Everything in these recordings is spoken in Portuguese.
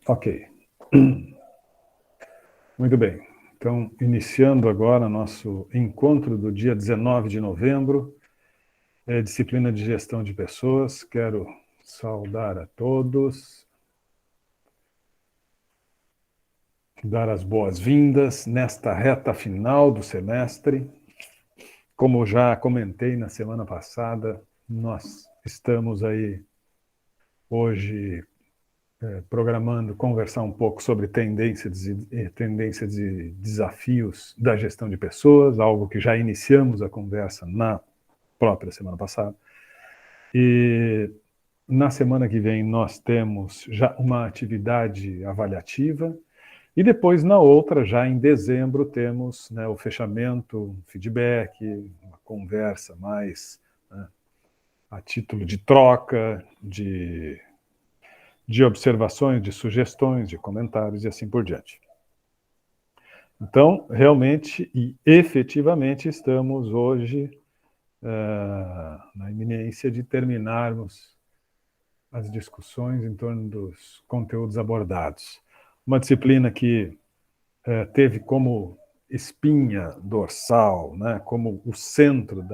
Ok. Muito bem. Então, iniciando agora nosso encontro do dia 19 de novembro, disciplina de gestão de pessoas. Quero saudar a todos, dar as boas-vindas nesta reta final do semestre. Como já comentei na semana passada, nós estamos aí hoje programando conversar um pouco sobre tendências e desafios da gestão de pessoas, algo que já iniciamos a conversa na própria semana passada. E na semana que vem nós temos já uma atividade avaliativa e depois na outra, já em dezembro, temos, né, o fechamento, um feedback, uma conversa mais, né, a título de troca, de observações, de sugestões, de comentários e assim por diante. Então, realmente e efetivamente, estamos hoje na iminência de terminarmos as discussões em torno dos conteúdos abordados. Uma disciplina que teve como espinha dorsal, né, como o centro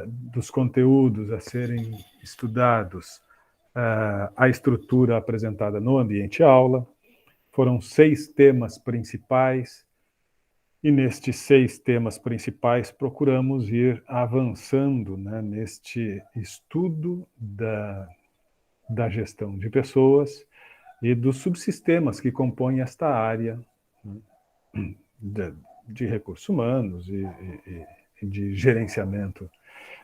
dos conteúdos a serem estudados, a estrutura apresentada no ambiente aula. Foram 6 temas principais, e nestes 6 temas principais procuramos ir avançando, né, neste estudo da gestão de pessoas e dos subsistemas que compõem esta área, né, de recursos humanos e de gerenciamento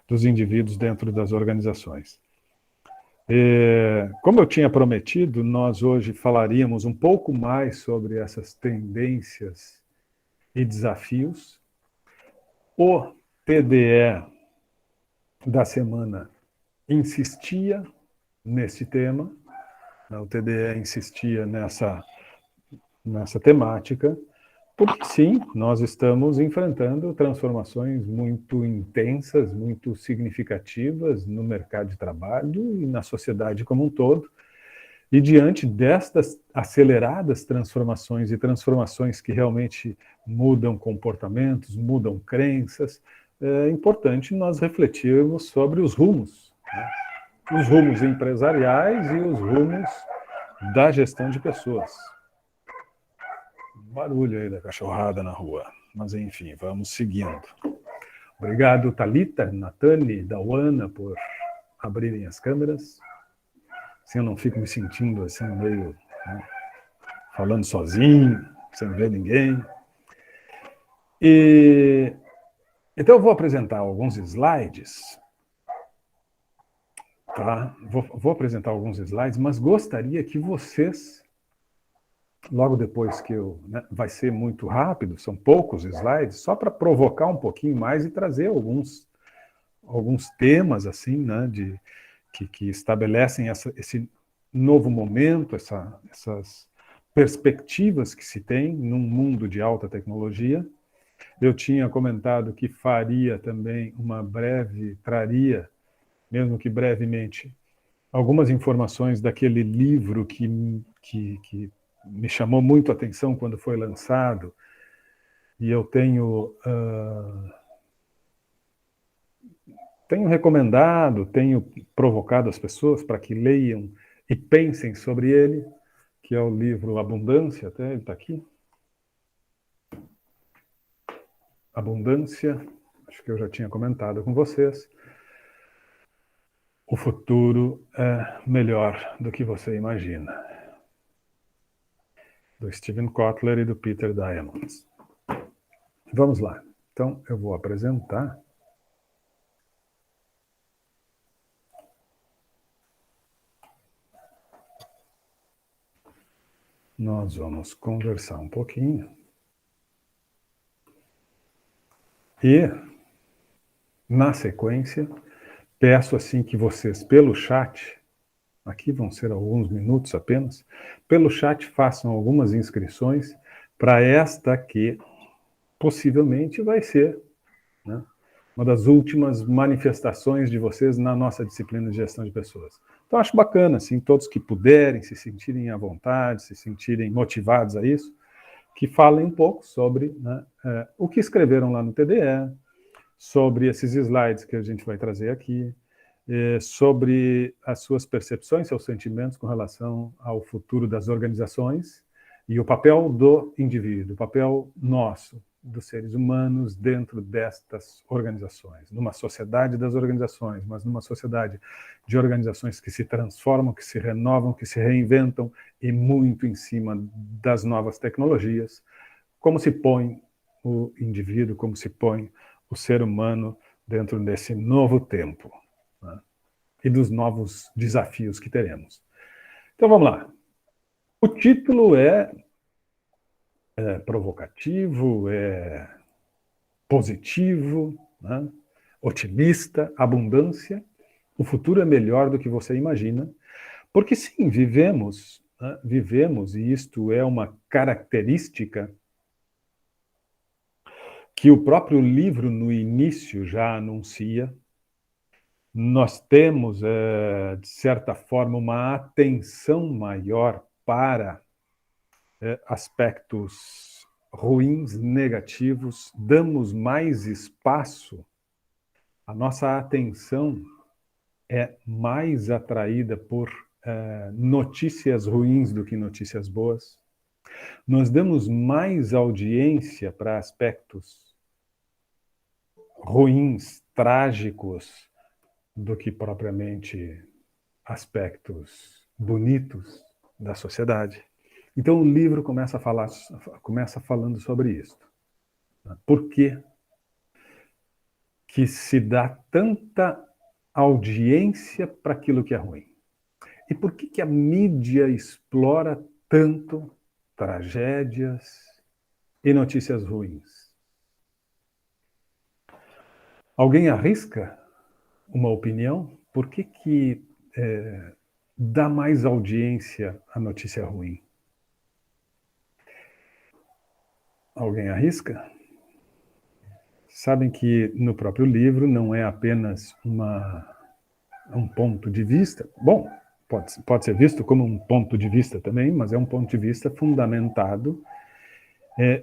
dos indivíduos dentro das organizações. Como eu tinha prometido, nós hoje falaríamos um pouco mais sobre essas tendências e desafios. O TDE da semana insistia nesse tema, o TDE insistia nessa temática, porque sim, nós estamos enfrentando transformações muito intensas, muito significativas no mercado de trabalho e na sociedade como um todo. E diante destas aceleradas transformações e transformações que realmente mudam comportamentos, mudam crenças, é importante nós refletirmos sobre os rumos, né? Os rumos empresariais e os rumos da gestão de pessoas. Barulho aí da cachorrada na rua, mas enfim, vamos seguindo. Obrigado, Thalita, Natane, Dawana, por abrirem as câmeras. Assim eu não fico me sentindo assim meio, né, falando sozinho, sem ver ninguém. Então eu vou apresentar alguns slides, tá? Vou apresentar alguns slides, mas gostaria que vocês, logo depois que né, vai ser muito rápido, são poucos slides, só para provocar um pouquinho mais e trazer alguns temas assim, né, que estabelecem esse novo momento, essas perspectivas que se tem num mundo de alta tecnologia. Eu tinha comentado que faria também traria, mesmo que brevemente, algumas informações daquele livro que me chamou muito a atenção quando foi lançado, e eu tenho recomendado, tenho provocado as pessoas para que leiam e pensem sobre ele, que é o livro Abundância, até ele está aqui. Abundância, acho que eu já tinha comentado com vocês. O futuro é melhor do que você imagina, do Steven Kotler e do Peter Diamandis. Vamos lá. Então, eu vou apresentar. Nós vamos conversar um pouquinho. E, na sequência, peço assim que vocês, pelo chat, aqui vão ser alguns minutos apenas, pelo chat façam algumas inscrições para esta que possivelmente vai ser, né, uma das últimas manifestações de vocês na nossa disciplina de gestão de pessoas. Então, acho bacana, assim, todos que puderem, se sentirem à vontade, se sentirem motivados a isso, que falem um pouco sobre, né, o que escreveram lá no TDE, sobre esses slides que a gente vai trazer aqui, sobre as suas percepções, seus sentimentos com relação ao futuro das organizações e o papel do indivíduo, o papel nosso, dos seres humanos dentro destas organizações, numa sociedade das organizações, mas numa sociedade de organizações que se transformam, que se renovam, que se reinventam e muito em cima das novas tecnologias, como se põe o indivíduo, como se põe o ser humano dentro desse novo tempo, né? E dos novos desafios que teremos. Então vamos lá. O título é provocativo, é positivo, né? Otimista, abundância. O futuro é melhor do que você imagina, porque sim, vivemos, né? Vivemos, e isto é uma característica que o próprio livro no início já anuncia. Nós temos, de certa forma, uma atenção maior para aspectos ruins, negativos, damos mais espaço, a nossa atenção é mais atraída por notícias ruins do que notícias boas. Nós damos mais audiência para aspectos ruins, trágicos, do que propriamente aspectos bonitos da sociedade. Então o livro começa falando sobre isso. Por que se dá tanta audiência para aquilo que é ruim? E por que a mídia explora tanto tragédias e notícias ruins? Alguém arrisca uma opinião? Por que dá mais audiência à notícia ruim? Alguém arrisca? Sabem que no próprio livro não é apenas um ponto de vista. Bom, pode ser visto como um ponto de vista também, mas é um ponto de vista fundamentado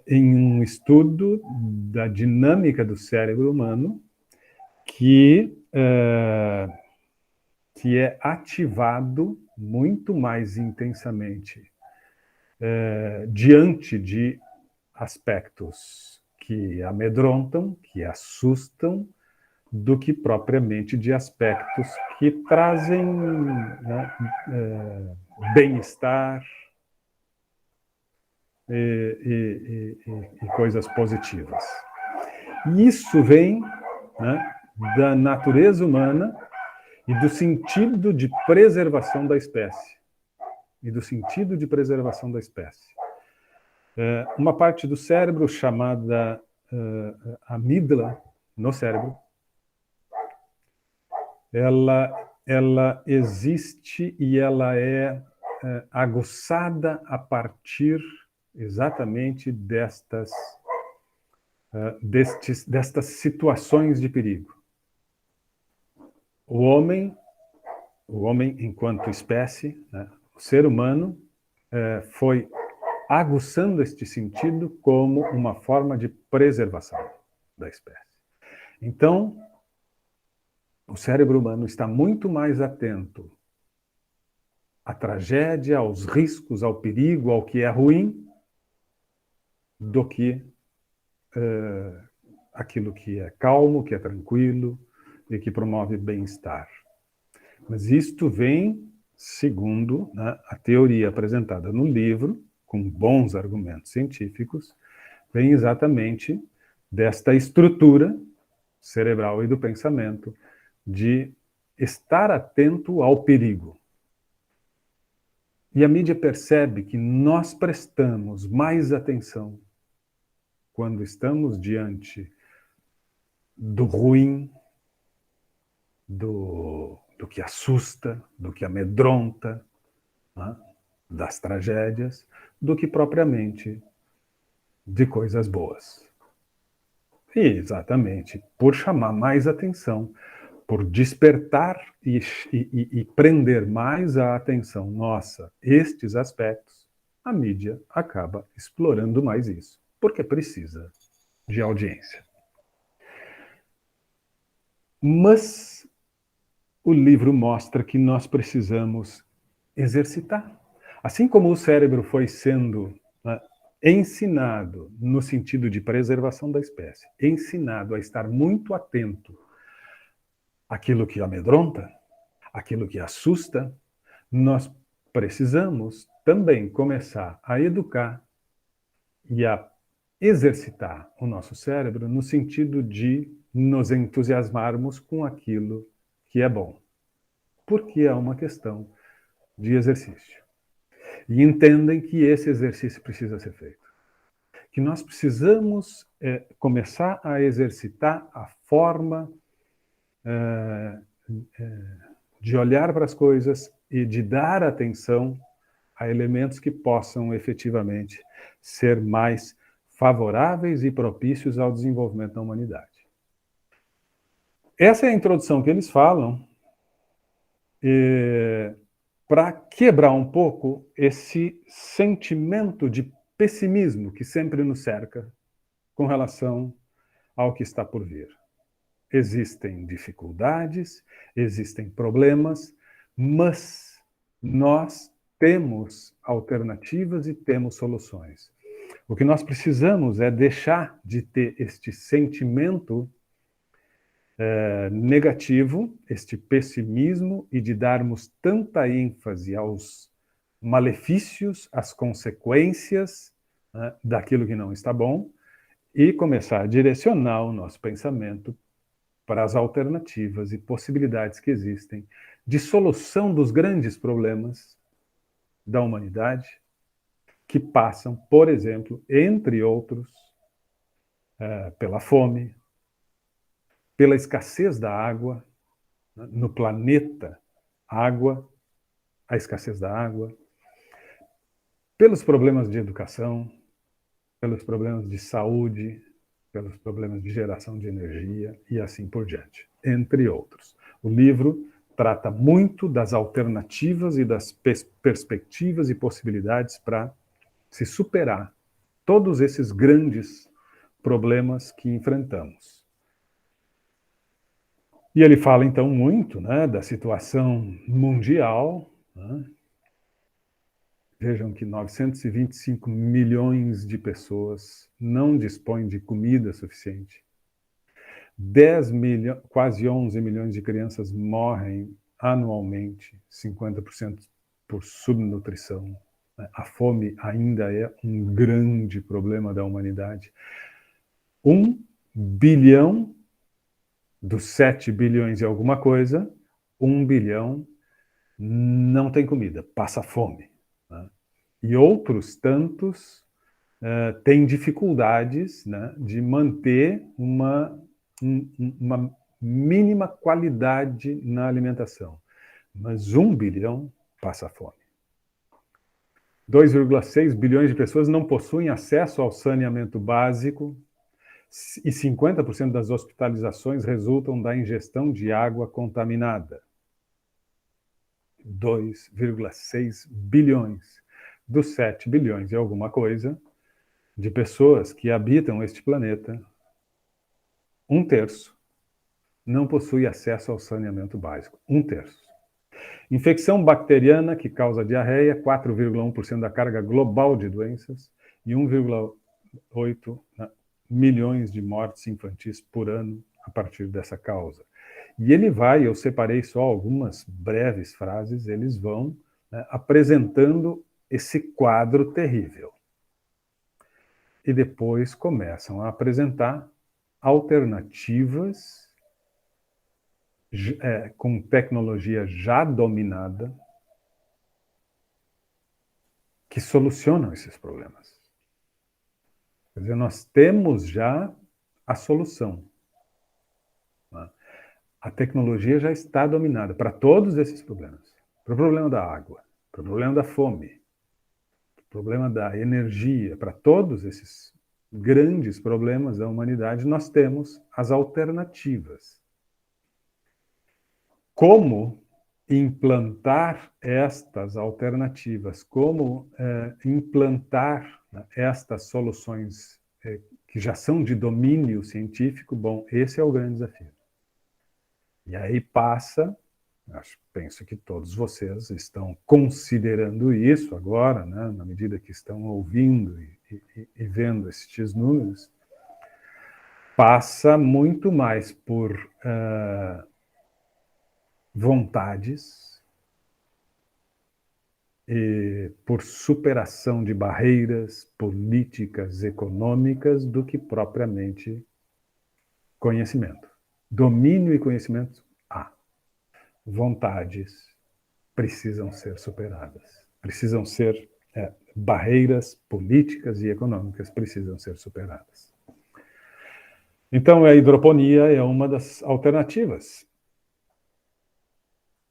em um estudo da dinâmica do cérebro humano que é ativado muito mais intensamente diante de aspectos que amedrontam, que assustam, do que propriamente de aspectos que trazem, né, bem-estar e coisas positivas. E isso vem, né, da natureza humana e do sentido de preservação da espécie. Uma parte do cérebro chamada amígdala, no cérebro, ela existe e ela é aguçada a partir exatamente destas situações de perigo. O homem enquanto espécie, né, o ser humano, foi aguçando este sentido como uma forma de preservação da espécie. Então, o cérebro humano está muito mais atento à tragédia, aos riscos, ao perigo, ao que é ruim, do que aquilo que é calmo, que é tranquilo e que promove bem-estar. Mas isto vem, segundo, né, a teoria apresentada no livro, com bons argumentos científicos, vem exatamente desta estrutura cerebral e do pensamento de estar atento ao perigo. E a mídia percebe que nós prestamos mais atenção quando estamos diante do ruim, do que assusta, do que amedronta, né, das tragédias, do que propriamente de coisas boas. E exatamente por chamar mais atenção por despertar e prender mais a atenção nossa estes aspectos, a mídia acaba explorando mais isso, porque precisa de audiência. Mas o livro mostra que nós precisamos exercitar. Assim como o cérebro foi sendo, né, ensinado no sentido de preservação da espécie, ensinado a estar muito atento àquilo que amedronta, àquilo que assusta, nós precisamos também começar a educar e a exercitar o nosso cérebro no sentido de nos entusiasmarmos com aquilo que é bom, porque é uma questão de exercício. E entendem que esse exercício precisa ser feito. Que nós precisamos começar a exercitar a forma de olhar para as coisas e de dar atenção a elementos que possam efetivamente ser mais favoráveis e propícios ao desenvolvimento da humanidade. Essa é a introdução que eles falam para quebrar um pouco esse sentimento de pessimismo que sempre nos cerca com relação ao que está por vir. Existem dificuldades, existem problemas, mas nós temos alternativas e temos soluções. O que nós precisamos é deixar de ter este sentimento negativo, este pessimismo, e de darmos tanta ênfase aos malefícios, às consequências, né, daquilo que não está bom, e começar a direcionar o nosso pensamento para as alternativas e possibilidades que existem de solução dos grandes problemas da humanidade, que passam, por exemplo, entre outros, pela fome, pela escassez da água, né, no planeta, a escassez da água, pelos problemas de educação, pelos problemas de saúde, pelos problemas de geração de energia e assim por diante, entre outros. O livro trata muito das alternativas e das perspectivas e possibilidades para se superar todos esses grandes problemas que enfrentamos. E ele fala, então, muito, né, da situação mundial, né? Vejam que 925 milhões de pessoas não dispõem de comida suficiente. 10 milhões, quase 11 milhões de crianças morrem anualmente, 50% por subnutrição. A fome ainda é um grande problema da humanidade. 1 bilhão dos 7 bilhões e alguma coisa, 1 bilhão não tem comida, passa fome. Né? E outros tantos têm dificuldades, né, de manter uma mínima qualidade na alimentação. Mas 1 bilhão passa fome. 2,6 bilhões de pessoas não possuem acesso ao saneamento básico e 50% das hospitalizações resultam da ingestão de água contaminada. 2,6 bilhões dos 7 bilhões e alguma coisa de pessoas que habitam este planeta, 1/3 não possui acesso ao saneamento básico. 1/3. Infecção bacteriana que causa diarreia, 4,1% da carga global de doenças e 1,8 milhões de mortes infantis por ano a partir dessa causa. E ele vai, eu separei só algumas breves frases, eles vão, né, apresentando esse quadro terrível. E depois começam a apresentar alternativas com tecnologia já dominada que solucionam esses problemas. Quer dizer, nós temos já a solução. Né? A tecnologia já está dominada para todos esses problemas. Para o problema da água, para o problema da fome, para o problema da energia, para todos esses grandes problemas da humanidade, nós temos as alternativas. como implantar estas alternativas, como implantar, né, estas soluções que já são de domínio científico. Bom, esse é o grande desafio. E aí passa, penso que todos vocês estão considerando isso agora, né, na medida que estão ouvindo e vendo estes números, passa muito mais por vontades e por superação de barreiras políticas, econômicas, do que propriamente conhecimento. Domínio e conhecimento há. Vontades precisam ser superadas. Precisam ser barreiras políticas e econômicas precisam ser superadas. Então, a hidroponia é uma das alternativas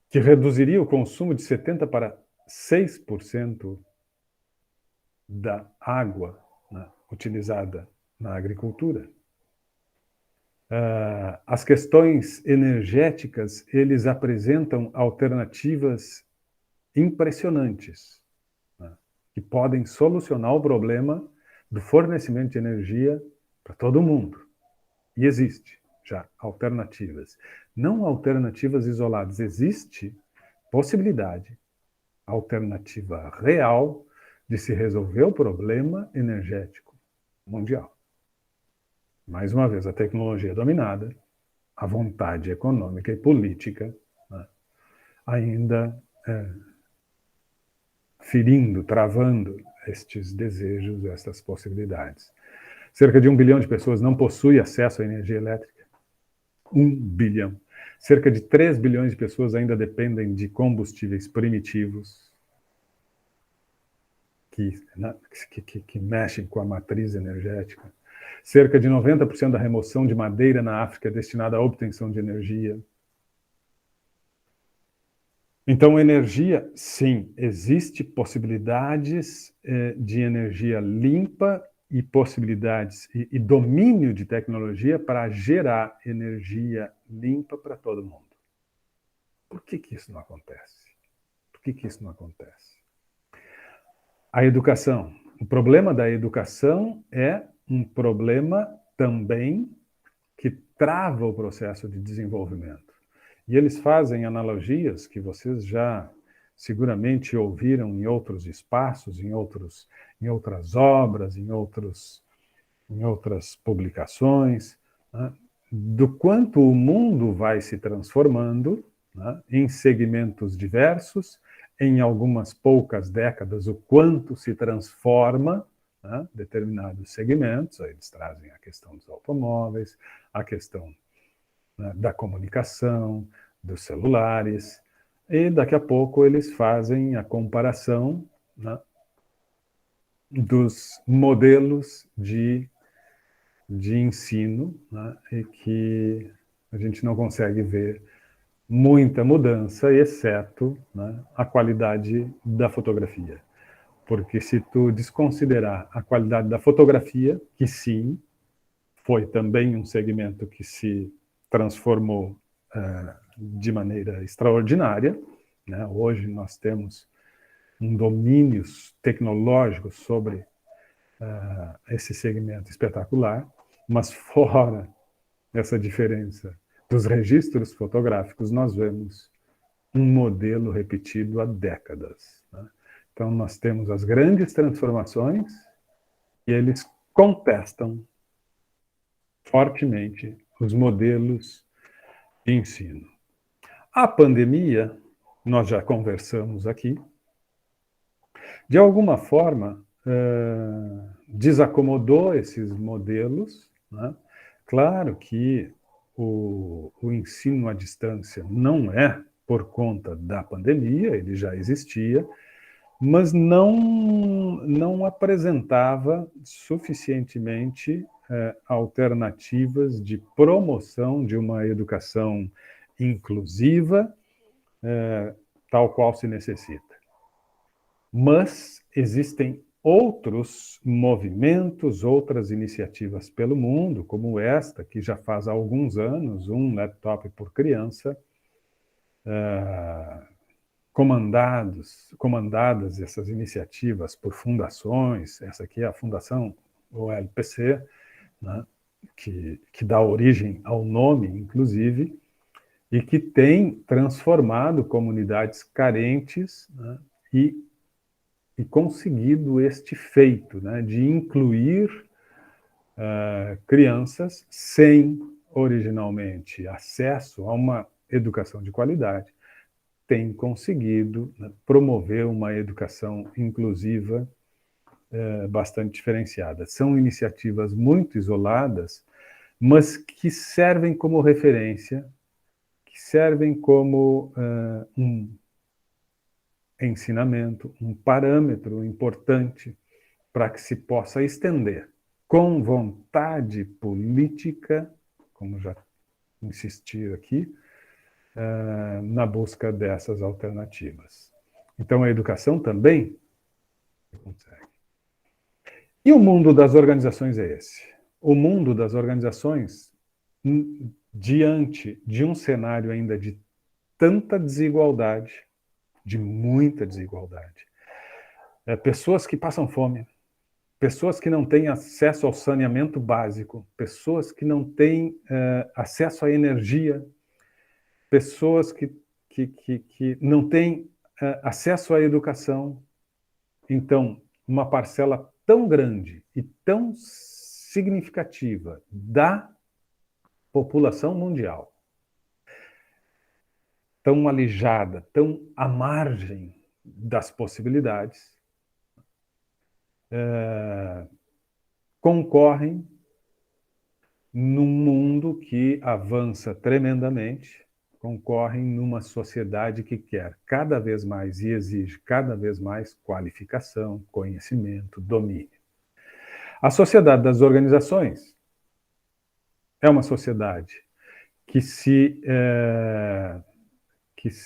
que reduziria o consumo de 70% para 6% da água, né, utilizada na agricultura. As questões energéticas, eles apresentam alternativas impressionantes, né, que podem solucionar o problema do fornecimento de energia para todo mundo. E existe já alternativas. Não alternativas isoladas, existe possibilidade, alternativa real, de se resolver o problema energético mundial. Mais uma vez, a tecnologia dominada, a vontade econômica e política, né, ainda ferindo, travando estes desejos, estas possibilidades. Cerca de 1 bilhão de pessoas não possuem acesso à energia elétrica. 1 bilhão. Cerca de 3 bilhões de pessoas ainda dependem de combustíveis primitivos que mexem com a matriz energética. Cerca de 90% da remoção de madeira na África é destinada à obtenção de energia. Então, energia, sim, existe possibilidades de energia limpa e possibilidades e domínio de tecnologia para gerar energia limpa para todo mundo. Por que isso não acontece? Por que isso não acontece? A educação. O problema da educação é um problema também que trava o processo de desenvolvimento. E eles fazem analogias que vocês já seguramente ouviram em outros espaços, em outras obras, em outras publicações, né, do quanto o mundo vai se transformando, né, em segmentos diversos, em algumas poucas décadas, o quanto se transforma, né, determinados segmentos. Aí eles trazem a questão dos automóveis, a questão, né, da comunicação, dos celulares, e daqui a pouco eles fazem a comparação, né, dos modelos de ensino, né, e que a gente não consegue ver muita mudança, exceto, né, a qualidade da fotografia. Porque se tu desconsiderar a qualidade da fotografia, que sim, foi também um segmento que se transformou de maneira extraordinária, né? Hoje nós temos um domínio tecnológico sobre esse segmento espetacular, mas fora essa diferença dos registros fotográficos, nós vemos um modelo repetido há décadas, né? Então nós temos as grandes transformações e eles contestam fortemente os modelos de ensino. A pandemia, nós já conversamos aqui, de alguma forma desacomodou esses modelos, né? Claro que o ensino à distância não é por conta da pandemia, ele já existia, mas não apresentava suficientemente alternativas de promoção de uma educação inclusiva, tal qual se necessita. Mas existem outros movimentos, outras iniciativas pelo mundo, como esta, que já faz alguns anos, um laptop por criança, comandadas essas iniciativas por fundações, essa aqui é a Fundação OLPC, né, que dá origem ao nome, inclusive, e que tem transformado comunidades carentes, né, e conseguido este feito, né, de incluir crianças sem, originalmente, acesso a uma educação de qualidade, tem conseguido, né, promover uma educação inclusiva bastante diferenciada. São iniciativas muito isoladas, mas que servem como referência, que servem como um ensinamento, um parâmetro importante para que se possa estender com vontade política, como já insisti aqui, na busca dessas alternativas. Então, a educação também consegue. E o mundo das organizações é esse. O mundo das organizações, diante de um cenário ainda de tanta desigualdade, de muita desigualdade, pessoas que passam fome, pessoas que não têm acesso ao saneamento básico, pessoas que não têm acesso à energia, pessoas que não têm acesso à educação. Então, uma parcela tão grande e tão significativa da população mundial, tão alijada, tão à margem das possibilidades, concorrem num mundo que avança tremendamente, concorrem numa sociedade que quer cada vez mais e exige cada vez mais qualificação, conhecimento, domínio. A sociedade das organizações é uma sociedade que se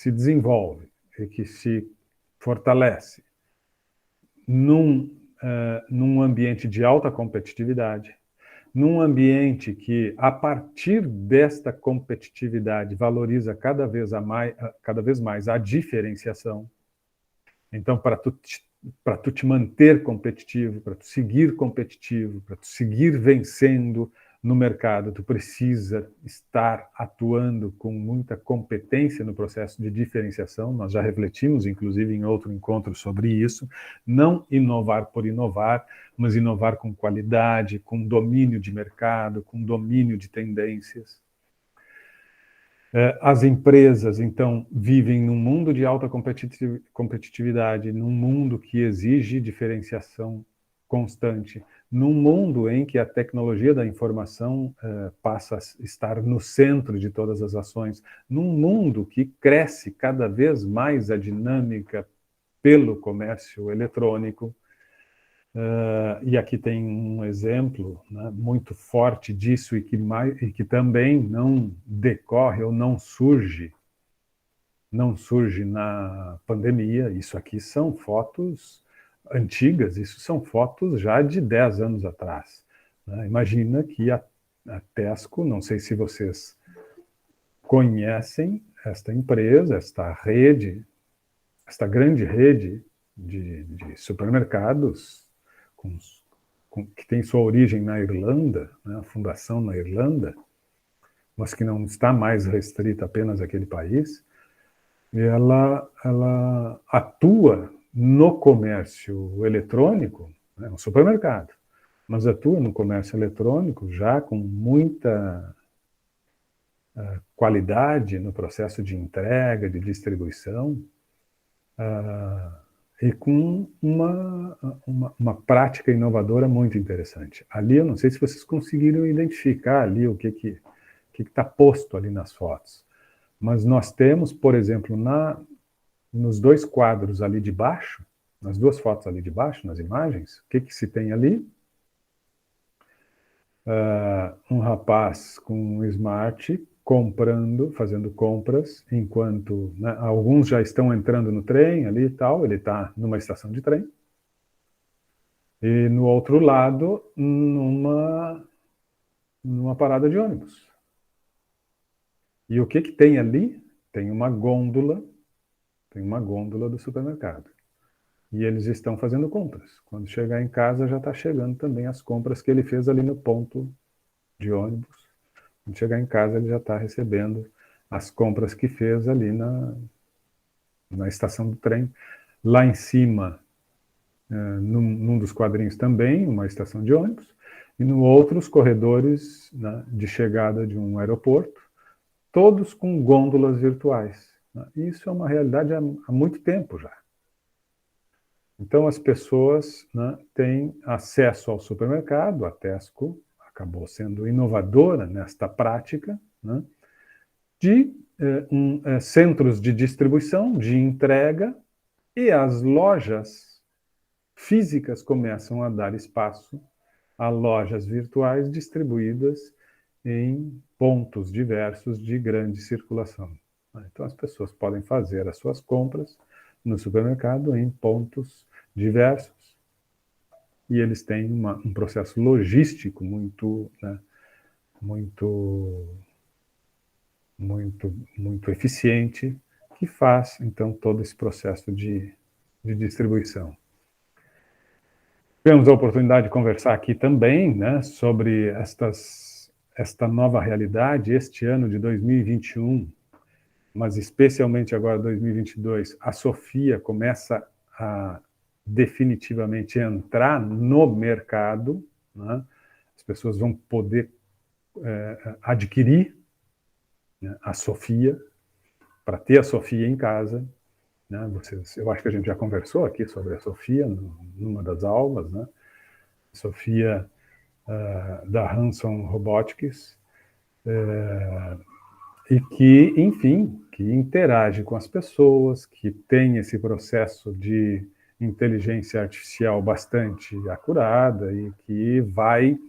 desenvolve e que se fortalece num ambiente de alta competitividade, num ambiente que, a partir desta competitividade, valoriza cada vez mais a diferenciação. Então, para tu te manter competitivo, para tu seguir competitivo, para tu seguir vencendo no mercado, tu precisa estar atuando com muita competência no processo de diferenciação. Nós já refletimos, inclusive, em outro encontro sobre isso. Não inovar por inovar, mas inovar com qualidade, com domínio de mercado, com domínio de tendências. As empresas, então, vivem num mundo de alta competitividade, num mundo que exige diferenciação constante, num mundo em que a tecnologia da informação passa a estar no centro de todas as ações, num mundo que cresce cada vez mais a dinâmica pelo comércio eletrônico. E aqui tem um exemplo, né, muito forte disso e que também não decorre ou não surge na pandemia. Isso aqui são fotos antigas, isso são fotos já de 10 anos atrás. Né? Imagina que a Tesco, não sei se vocês conhecem esta empresa, esta rede, esta grande rede de supermercados, que tem sua origem na Irlanda, né, a fundação na Irlanda, mas que não está mais restrita apenas àquele país, e ela atua no comércio eletrônico, é um supermercado, mas atua no comércio eletrônico já com muita qualidade no processo de entrega, de distribuição, e com uma prática inovadora muito interessante. Ali, eu não sei se vocês conseguiram identificar ali o que está posto ali nas fotos, mas nós temos, por exemplo, nos dois quadros ali de baixo, nas duas fotos ali de baixo, nas imagens, o que se tem ali? Um rapaz com um smart comprando, fazendo compras, enquanto, né, alguns já estão entrando no trem ali e tal, ele está numa estação de trem, e no outro lado, numa parada de ônibus. E o que tem ali? tem uma gôndola do supermercado. E eles estão fazendo compras. Quando chegar em casa, já está chegando também as compras que ele fez ali no ponto de ônibus. Quando chegar em casa, ele já está recebendo as compras que fez ali na estação do trem. Lá em cima, num dos quadrinhos também, uma estação de ônibus, e no outro, os corredores, né, de chegada de um aeroporto, todos com gôndolas virtuais. Né? Isso é uma realidade há muito tempo já. Então, as pessoas, né, têm acesso ao supermercado. A Tesco acabou sendo inovadora nesta prática, né, de centros de distribuição, de entrega, e as lojas físicas começam a dar espaço a lojas virtuais distribuídas em pontos diversos de grande circulação. Então, as pessoas podem fazer as suas compras no supermercado em pontos diversos, e eles têm um processo logístico muito, né, muito, muito eficiente, que faz, então, todo esse processo de distribuição. Tivemos a oportunidade de conversar aqui também, né, sobre esta nova realidade. Este ano de 2021, mas especialmente agora 2022, a Sofia começa a definitivamente entrar no mercado, né? As pessoas vão poder adquirir, né, a Sofia, para ter a Sofia em casa. Né? Eu acho que a gente já conversou aqui sobre a Sofia numa das aulas, né? Sofia, da Hanson Robotics, e que, enfim, que interage com as pessoas, que tem esse processo de inteligência artificial bastante acurada e que vai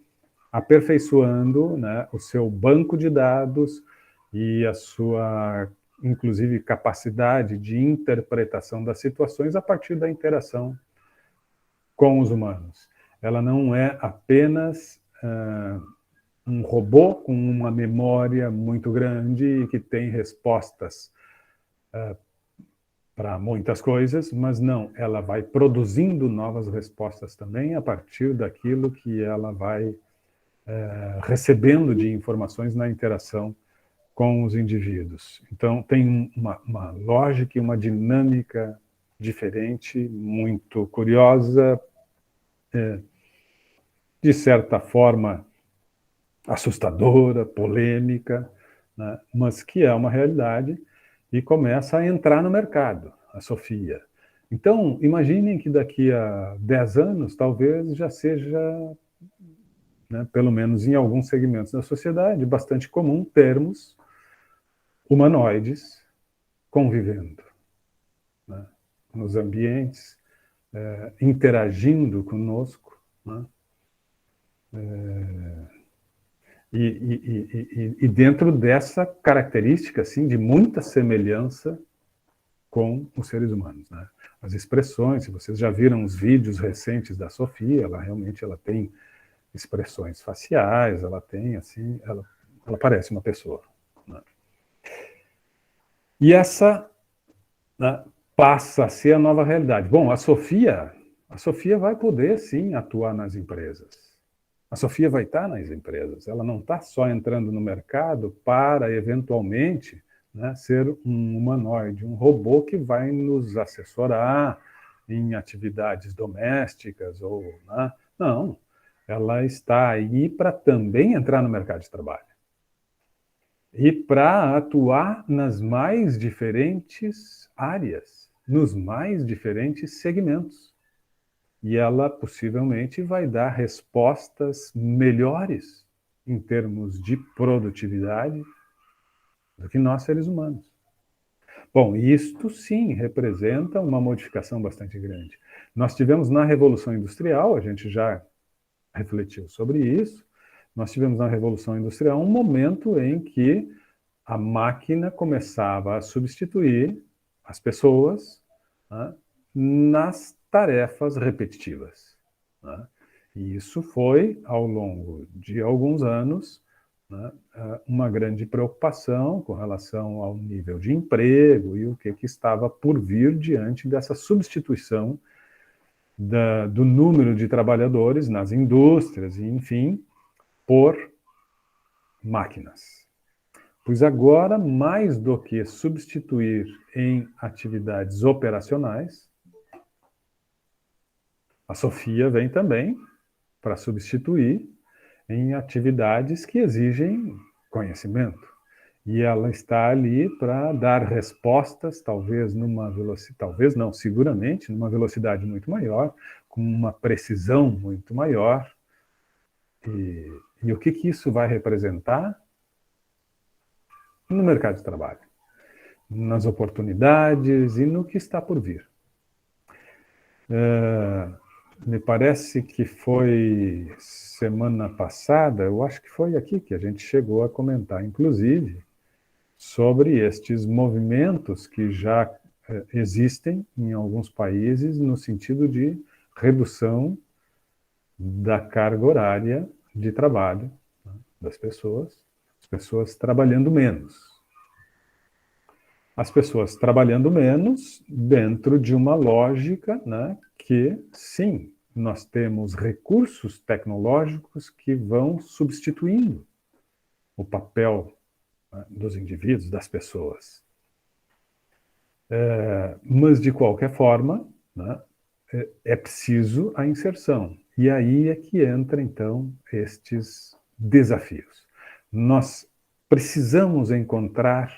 aperfeiçoando, né, o seu banco de dados e a sua, inclusive, capacidade de interpretação das situações a partir da interação com os humanos. Ela não é apenas um robô com uma memória muito grande e que tem respostas para muitas coisas, mas não, ela vai produzindo novas respostas também a partir daquilo que ela vai recebendo de informações na interação com os indivíduos. Então, tem uma lógica e uma dinâmica diferente, muito curiosa, de certa forma assustadora, polêmica, né, mas que é uma realidade e começa a entrar no mercado, a Sofia. Então, imaginem que daqui a 10 anos, talvez já seja, né, pelo menos em alguns segmentos da sociedade, bastante comum termos humanoides convivendo, né, nos ambientes, interagindo conosco, né, e dentro dessa característica, assim, de muita semelhança com os seres humanos, né? As expressões, se vocês já viram os vídeos recentes da Sofia, ela realmente tem expressões faciais, ela tem, assim, ela parece uma pessoa, né? E essa, né, passa a ser a nova realidade. Bom, a Sofia vai poder, sim, atuar nas empresas. A Sofia vai estar nas empresas. Ela não está só entrando no mercado para, eventualmente, né, ser um humanoide, um robô que vai nos assessorar em atividades domésticas. Né? Não, ela está aí para também entrar no mercado de trabalho e para atuar nas mais diferentes áreas, nos mais diferentes segmentos. E ela possivelmente vai dar respostas melhores em termos de produtividade do que nós, seres humanos. Bom, isto sim representa uma modificação bastante grande. Nós tivemos na Revolução Industrial, a gente já refletiu sobre isso, nós tivemos na Revolução Industrial um momento em que a máquina começava a substituir as pessoas, né, nas tarefas repetitivas, né? E isso foi, ao longo de alguns anos, né, uma grande preocupação com relação ao nível de emprego e o que estava por vir diante dessa substituição do número de trabalhadores nas indústrias e, enfim, por máquinas. Pois agora, mais do que substituir em atividades operacionais, a Sofia vem também para substituir em atividades que exigem conhecimento. E ela está ali para dar respostas, talvez numa velocidade, talvez não, seguramente, numa velocidade muito maior, com uma precisão muito maior. E o que isso vai representar no mercado de trabalho, nas oportunidades e no que está por vir. Me parece que foi semana passada, eu acho que foi aqui que a gente chegou a comentar, inclusive, sobre estes movimentos que já existem em alguns países no sentido de redução da carga horária de trabalho, né, das pessoas, as pessoas trabalhando menos. As pessoas trabalhando menos dentro de uma lógica, né, que, sim, nós temos recursos tecnológicos que vão substituindo o papel, né, dos indivíduos, das pessoas. Mas, de qualquer forma, né, é preciso a inserção. E aí é que entra, então, estes desafios. Nós precisamos encontrar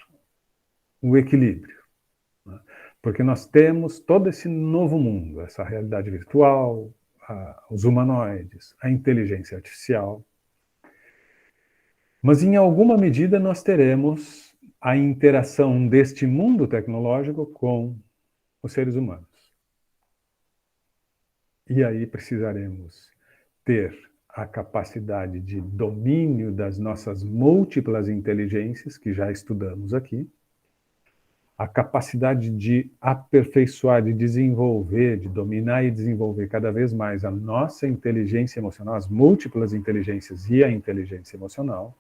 o equilíbrio, né, porque nós temos todo esse novo mundo, essa realidade virtual, os humanoides, a inteligência artificial. Mas, em alguma medida, nós teremos a interação deste mundo tecnológico com os seres humanos. E aí precisaremos ter a capacidade de domínio das nossas múltiplas inteligências, que já estudamos aqui, a capacidade de aperfeiçoar, de desenvolver, de dominar e desenvolver cada vez mais a nossa inteligência emocional, as múltiplas inteligências e a inteligência emocional,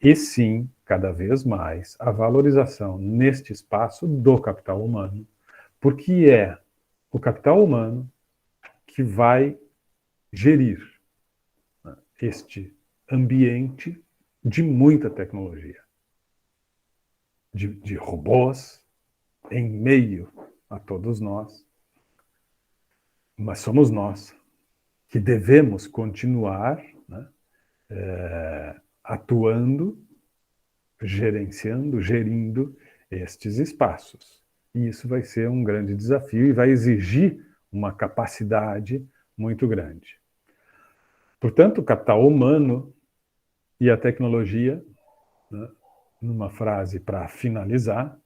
e sim, cada vez mais, a valorização neste espaço do capital humano, porque é o capital humano que vai gerir, né, este ambiente de muita tecnologia, de robôs em meio a todos nós, mas somos nós que devemos continuar, né, atuando, gerenciando, gerindo estes espaços. E isso vai ser um grande desafio e vai exigir uma capacidade muito grande. Portanto, o capital humano e a tecnologia, né, numa frase para finalizar,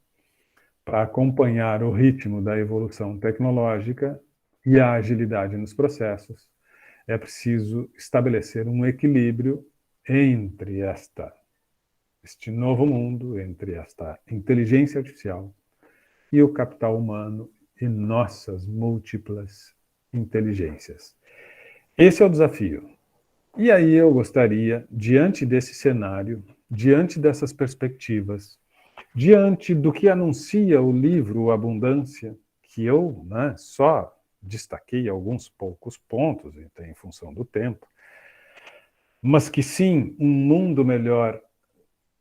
para acompanhar o ritmo da evolução tecnológica e a agilidade nos processos, é preciso estabelecer um equilíbrio entre este novo mundo, entre esta inteligência artificial e o capital humano e nossas múltiplas inteligências. Esse é o desafio. E aí eu gostaria, diante desse cenário, diante dessas perspectivas, diante do que anuncia o livro Abundância, que eu, né, só destaquei alguns poucos pontos, em função do tempo, mas que sim, um mundo melhor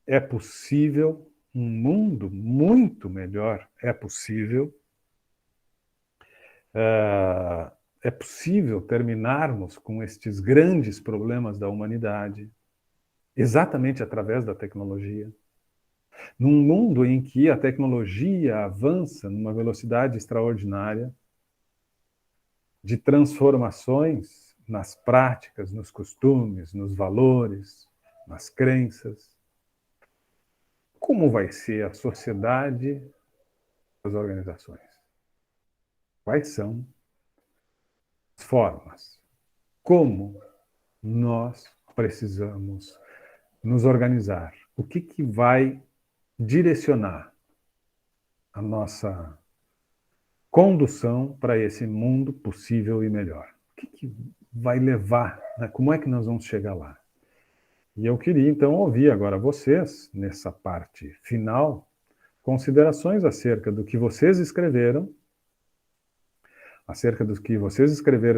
é possível, um mundo muito melhor é possível. É possível terminarmos com estes grandes problemas da humanidade exatamente através da tecnologia. Num mundo em que a tecnologia avança numa velocidade extraordinária, de transformações nas práticas, nos costumes, nos valores, nas crenças. Como vai ser a sociedade, as organizações? Quais são as formas? Como nós precisamos nos organizar? O que vai direcionar a nossa condução para esse mundo possível e melhor? O que vai levar, né? Como é que nós vamos chegar lá? E eu queria, então, ouvir agora vocês, nessa parte final, considerações acerca do que vocês escreveram,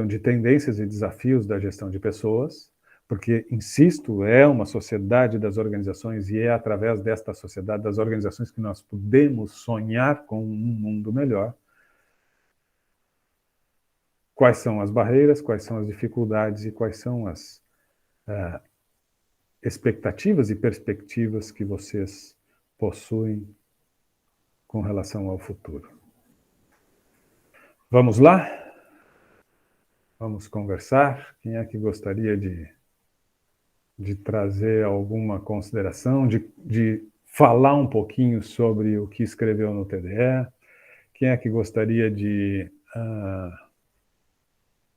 de tendências e desafios da gestão de pessoas, porque, insisto, é uma sociedade das organizações e é através desta sociedade das organizações que nós podemos sonhar com um mundo melhor. Quais são as barreiras, quais são as dificuldades e quais são as expectativas e perspectivas que vocês possuem com relação ao futuro. Vamos lá? Vamos conversar? Quem é que gostaria de trazer alguma consideração, de falar um pouquinho sobre o que escreveu no TDE? Quem é que gostaria de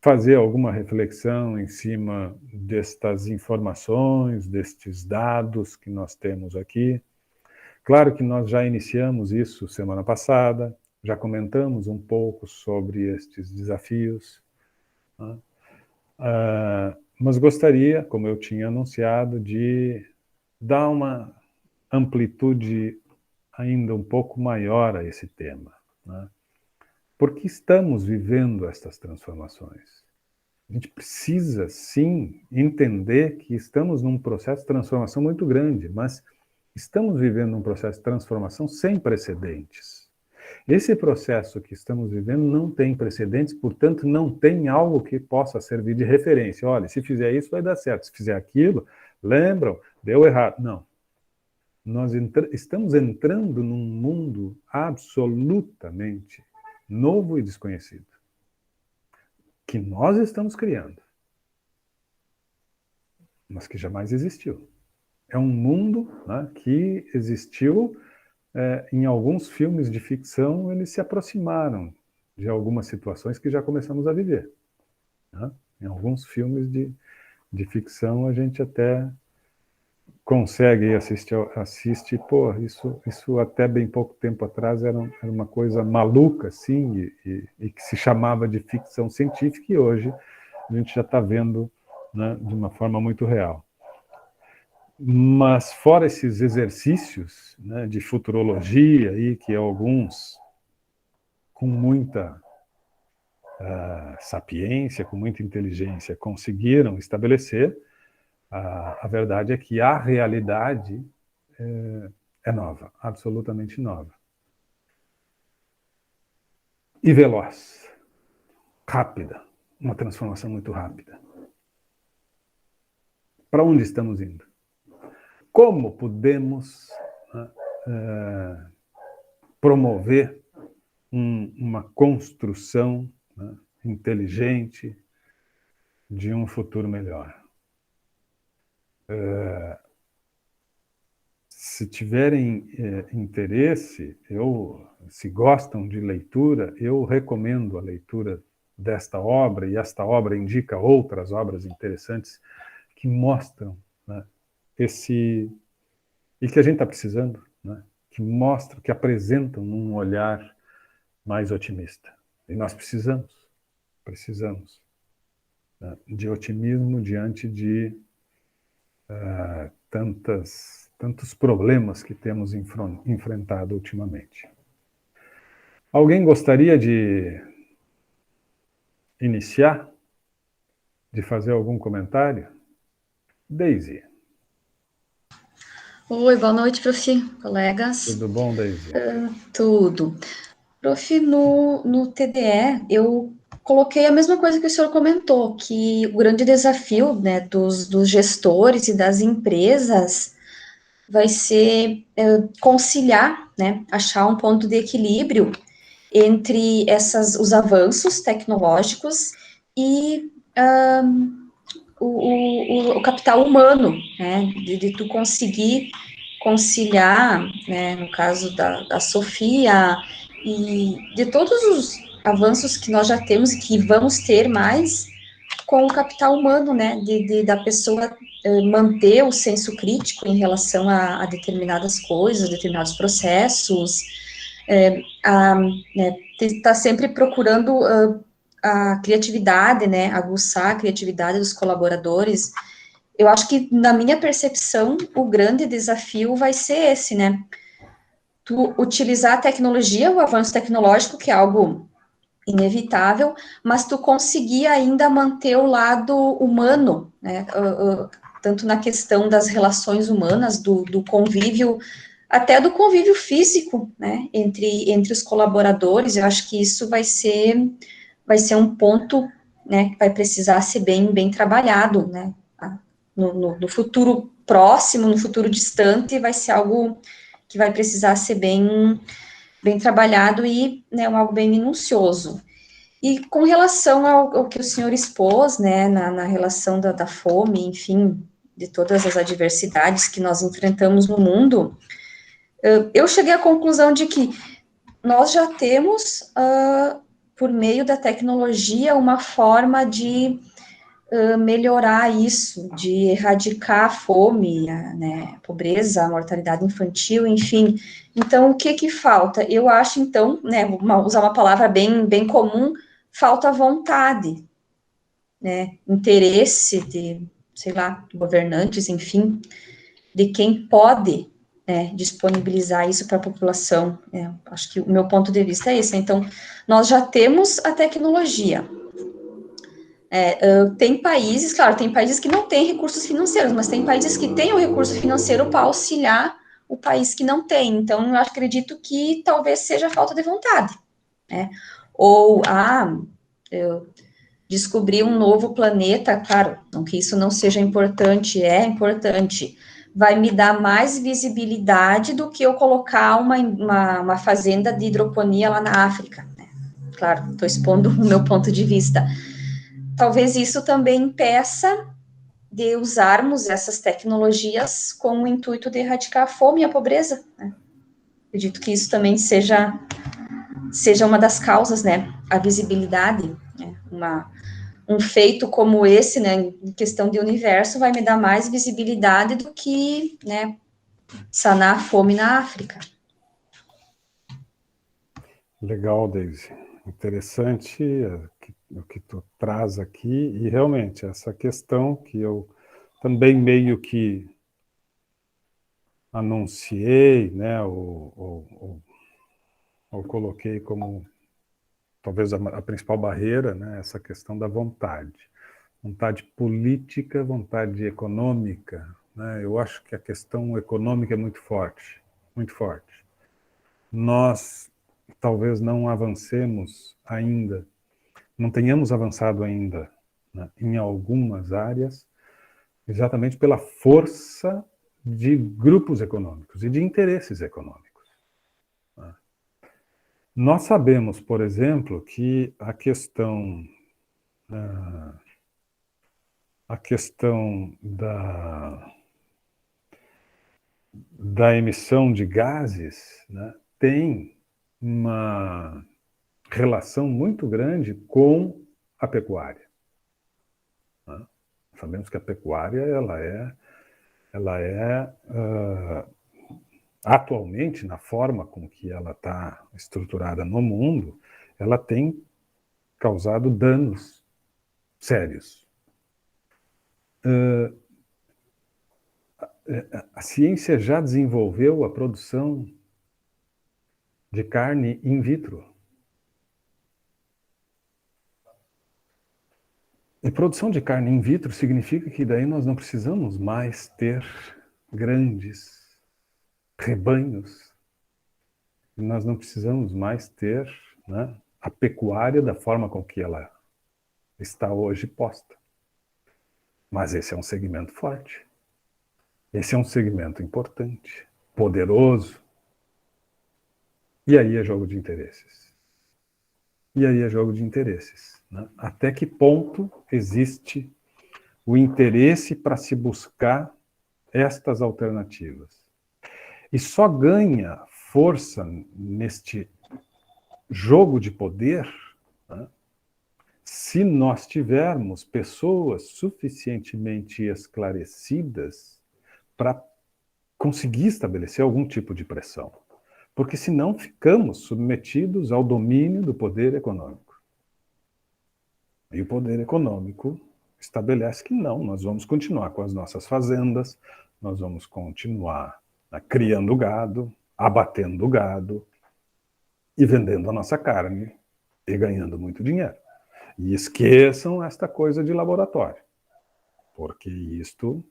fazer alguma reflexão em cima destas informações, destes dados que nós temos aqui? Claro que nós já iniciamos isso semana passada, já comentamos um pouco sobre estes desafios, né? Mas gostaria, como eu tinha anunciado, de dar uma amplitude ainda um pouco maior a esse tema, né? Porque estamos vivendo estas transformações. A gente precisa, sim, entender que estamos num processo de transformação muito grande, mas estamos vivendo um processo de transformação sem precedentes. Esse processo que estamos vivendo não tem precedentes, portanto, não tem algo que possa servir de referência. Olha, se fizer isso, vai dar certo. Se fizer aquilo, lembram, deu errado. Não. Nós estamos entrando num mundo absolutamente novo e desconhecido, que nós estamos criando, mas que jamais existiu. É um mundo, né, que existiu em alguns filmes de ficção, eles se aproximaram de algumas situações que já começamos a viver, né? Em alguns filmes de ficção, a gente até consegue assiste, pô, isso até bem pouco tempo atrás era uma coisa maluca, assim, e que se chamava de ficção científica, e hoje a gente já está vendo, né, de uma forma muito real. Mas fora esses exercícios, né, de futurologia, aí, que alguns com muita sapiência, com muita inteligência, conseguiram estabelecer, a verdade é que a realidade é nova, absolutamente nova. E veloz, rápida, uma transformação muito rápida. Para onde estamos indo? Como podemos promover uma construção, né, inteligente de um futuro melhor? Se tiverem interesse, se gostam de leitura, eu recomendo a leitura desta obra, e esta obra indica outras obras interessantes que mostram, né, e que a gente está precisando, né, que mostram, que apresentam um olhar mais otimista. E nós precisamos, né, de otimismo diante de tantos problemas que temos enfrentado ultimamente. Alguém gostaria de iniciar? De fazer algum comentário? Daisy. Oi, boa noite, prof, colegas. Tudo bom, Daisy? Tudo. Prof, no TDE, eu coloquei a mesma coisa que o senhor comentou, que o grande desafio, né, dos gestores e das empresas vai ser conciliar, né, achar um ponto de equilíbrio entre os avanços tecnológicos e o capital humano, né, de tu conseguir conciliar, né, no caso da Sofia, e de todos os avanços que nós já temos e que vamos ter mais, com o capital humano, né, da pessoa manter o senso crítico em relação a determinadas coisas, determinados processos, né, tá sempre procurando a criatividade, né, aguçar a criatividade dos colaboradores, eu acho que, na minha percepção, o grande desafio vai ser esse, né? Tu utilizar a tecnologia, o avanço tecnológico, que é algo inevitável, mas tu conseguir ainda manter o lado humano, né? Tanto na questão das relações humanas, do convívio, até do convívio físico, né? Entre os colaboradores, eu acho que isso vai ser um ponto, né? Que vai precisar ser bem trabalhado, né? No futuro próximo, no futuro distante, vai ser algo que vai precisar ser bem trabalhado e, né, algo bem minucioso. E com relação ao que o senhor expôs, né, na relação da fome, enfim, de todas as adversidades que nós enfrentamos no mundo, eu cheguei à conclusão de que nós já temos, por meio da tecnologia, uma forma de melhorar isso, de erradicar a fome, né, a pobreza, a mortalidade infantil, enfim. Então, o que que falta? Eu acho, então, né, vou usar uma palavra bem comum, falta vontade, né, interesse de, sei lá, governantes, enfim, de quem pode, né, disponibilizar isso para a população. Acho que o meu ponto de vista é esse. Então, nós já temos a tecnologia, tem países, claro, tem países que não têm recursos financeiros, mas tem países que têm o recurso financeiro para auxiliar o país que não tem. Então, eu acredito que talvez seja falta de vontade, né? Ou, eu descobri um novo planeta, claro, não que isso não seja importante, é importante, vai me dar mais visibilidade do que eu colocar uma fazenda de hidroponia lá na África, né? Claro, estou expondo o meu ponto de vista. Talvez isso também impeça de usarmos essas tecnologias com o intuito de erradicar a fome e a pobreza, né? Acredito que isso também seja uma das causas, né? A visibilidade, né? Um feito como esse, né, em questão de universo, vai me dar mais visibilidade do que, né, sanar a fome na África. Legal, Daisy. Interessante o que tu traz aqui, e realmente essa questão que eu também meio que anunciei, né, ou coloquei como talvez a principal barreira, né, essa questão da vontade. Vontade política, vontade econômica, né? Eu acho que a questão econômica é muito forte, muito forte. Nós talvez não avancemos ainda, não tenhamos avançado ainda, né, em algumas áreas, exatamente pela força de grupos econômicos e de interesses econômicos, né? Nós sabemos, por exemplo, que a questão da emissão de gases, né, tem uma relação muito grande com a pecuária, né? Sabemos que a pecuária ela é atualmente, na forma com que ela está estruturada no mundo, ela tem causado danos sérios. A ciência já desenvolveu a produção de carne in vitro. E produção de carne in vitro significa que daí nós não precisamos mais ter grandes rebanhos, nós não precisamos mais ter, né, a pecuária da forma com que ela está hoje posta. Mas esse é um segmento forte. Esse é um segmento importante, poderoso. E aí é jogo de interesses. E aí é jogo de interesses, né? Até que ponto existe o interesse para se buscar estas alternativas? E só ganha força neste jogo de poder, né, se nós tivermos pessoas suficientemente esclarecidas para conseguir estabelecer algum tipo de pressão. Porque senão ficamos submetidos ao domínio do poder econômico. E o poder econômico estabelece que não, nós vamos continuar com as nossas fazendas, nós vamos continuar, né, criando gado, abatendo gado e vendendo a nossa carne e ganhando muito dinheiro. E esqueçam esta coisa de laboratório, porque isto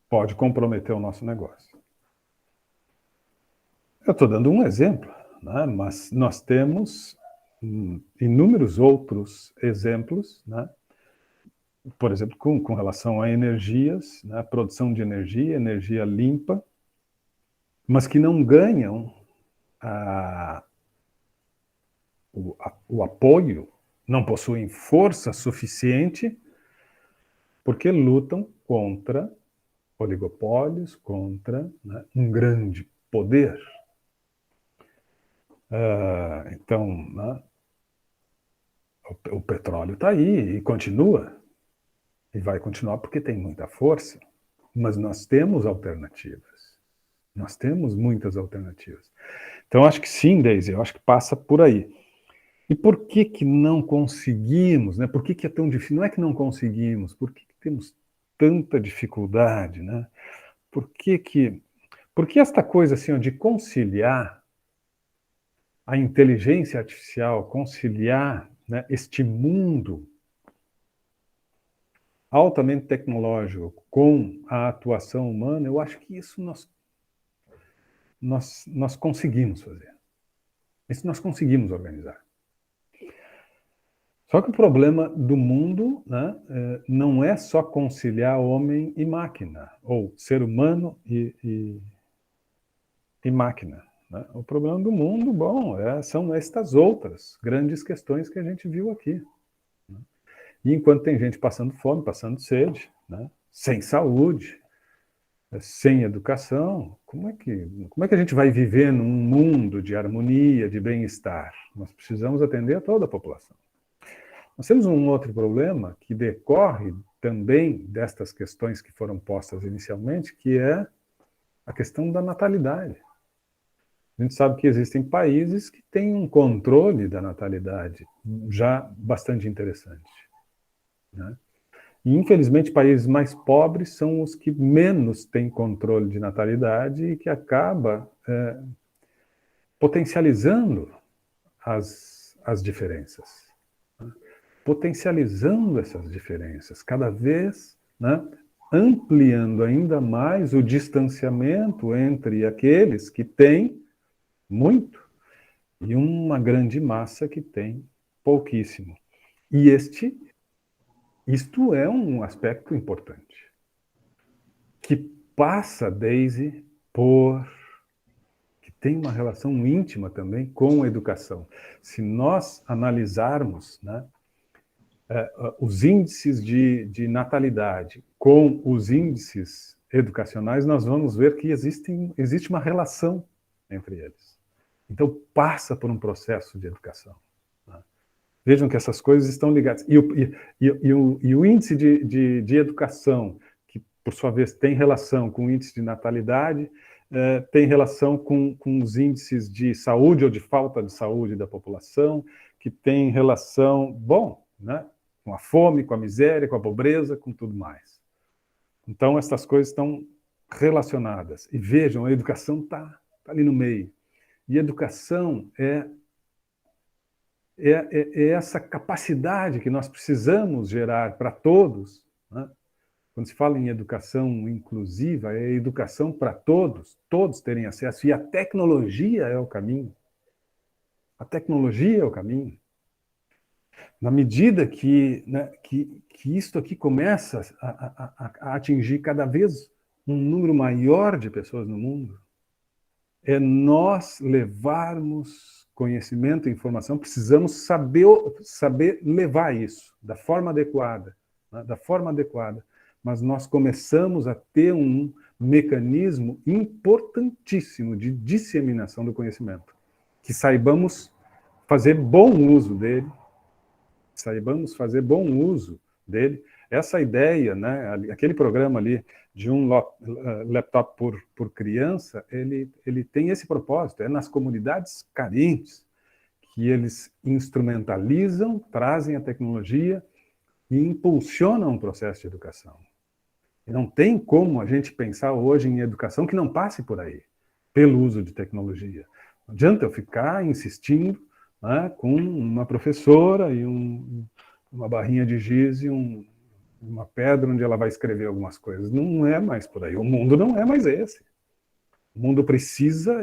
pode comprometer o nosso negócio. Eu estou dando um exemplo, né? Mas nós temos inúmeros outros exemplos, né? Por exemplo, com relação a energias, né? Produção de energia, energia limpa, mas que não ganham o apoio, não possuem força suficiente, porque lutam contra oligopólios, contra, né, um grande poder. Então, né, o petróleo está aí e continua, e vai continuar porque tem muita força, mas nós temos alternativas. Nós temos muitas alternativas. Então, acho que sim, Daisy, eu acho que passa por aí. E por que não conseguimos, né? Por que é tão difícil? Não é que não conseguimos, por que temos tanta dificuldade, né? Porque esta coisa assim, ó, de conciliar a inteligência artificial, conciliar, né, este mundo altamente tecnológico com a atuação humana, eu acho que isso nós conseguimos fazer. Isso nós conseguimos organizar. Só que o problema do mundo, né, não é só conciliar homem e máquina, ou ser humano e máquina. Né? O problema do mundo, bom, são estas outras grandes questões que a gente viu aqui. Né? E enquanto tem gente passando fome, passando sede, né, sem saúde, sem educação, como é que a gente vai viver num mundo de harmonia, de bem-estar? Nós precisamos atender a toda a população. Nós temos um outro problema que decorre também destas questões que foram postas inicialmente, que é a questão da natalidade. A gente sabe que existem países que têm um controle da natalidade já bastante interessante, né? E, infelizmente, países mais pobres são os que menos têm controle de natalidade e que acaba potencializando as diferenças. Né? Potencializando essas diferenças, cada vez, né, ampliando ainda mais o distanciamento entre aqueles que têm muito e uma grande massa que tem pouquíssimo. E isto é um aspecto importante, que passa, Daisy, que tem uma relação íntima também com a educação. Se nós analisarmos, né, os índices de natalidade com os índices educacionais, nós vamos ver que existe uma relação entre eles. Então, passa por um processo de educação. Né? Vejam que essas coisas estão ligadas. E o índice de educação, que, por sua vez, tem relação com o índice de natalidade, tem relação com os índices de saúde ou de falta de saúde da população, que tem relação, bom, né, com a fome, com a miséria, com a pobreza, com tudo mais. Então, essas coisas estão relacionadas. E vejam, a educação está ali no meio. E educação é essa capacidade que nós precisamos gerar para todos. Né? Quando se fala em educação inclusiva, é educação para todos terem acesso. E a tecnologia é o caminho. A tecnologia é o caminho. Na medida né, que isto aqui começa a atingir cada vez um número maior de pessoas no mundo, é nós levarmos conhecimento e informação, precisamos saber levar isso da forma adequada, né, mas nós começamos a ter um mecanismo importantíssimo de disseminação do conhecimento, que saibamos fazer bom uso dele, essa ideia, né, aquele programa ali de um laptop por criança, ele tem esse propósito, é nas comunidades carentes que eles instrumentalizam, trazem a tecnologia, e impulsionam o processo de educação. E não tem como a gente pensar hoje em educação que não passe por aí, pelo uso de tecnologia. Não adianta eu ficar insistindo, né, com uma professora e uma barrinha de giz e uma pedra onde ela vai escrever algumas coisas. Não é mais por aí. O mundo não é mais esse. O mundo precisa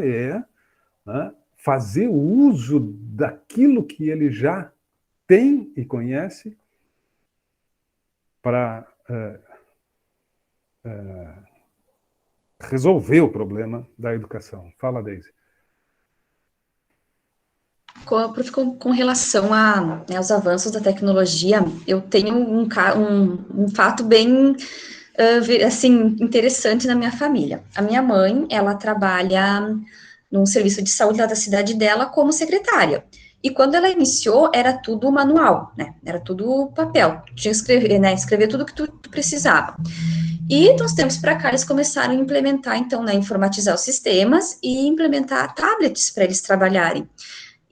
né, fazer uso daquilo que ele já tem e conhece para resolver o problema da educação. Fala, Deise. Com relação né, aos avanços da tecnologia, eu tenho um fato bem assim, interessante na minha família. A minha mãe, ela trabalha num serviço de saúde lá da cidade dela como secretária. E quando ela iniciou, era tudo manual, né? Era tudo papel. Tinha que escrever, né? Escrever tudo que tu precisava. E dos tempos para cá, eles começaram a implementar, então, né, informatizar os sistemas e implementar tablets para eles trabalharem.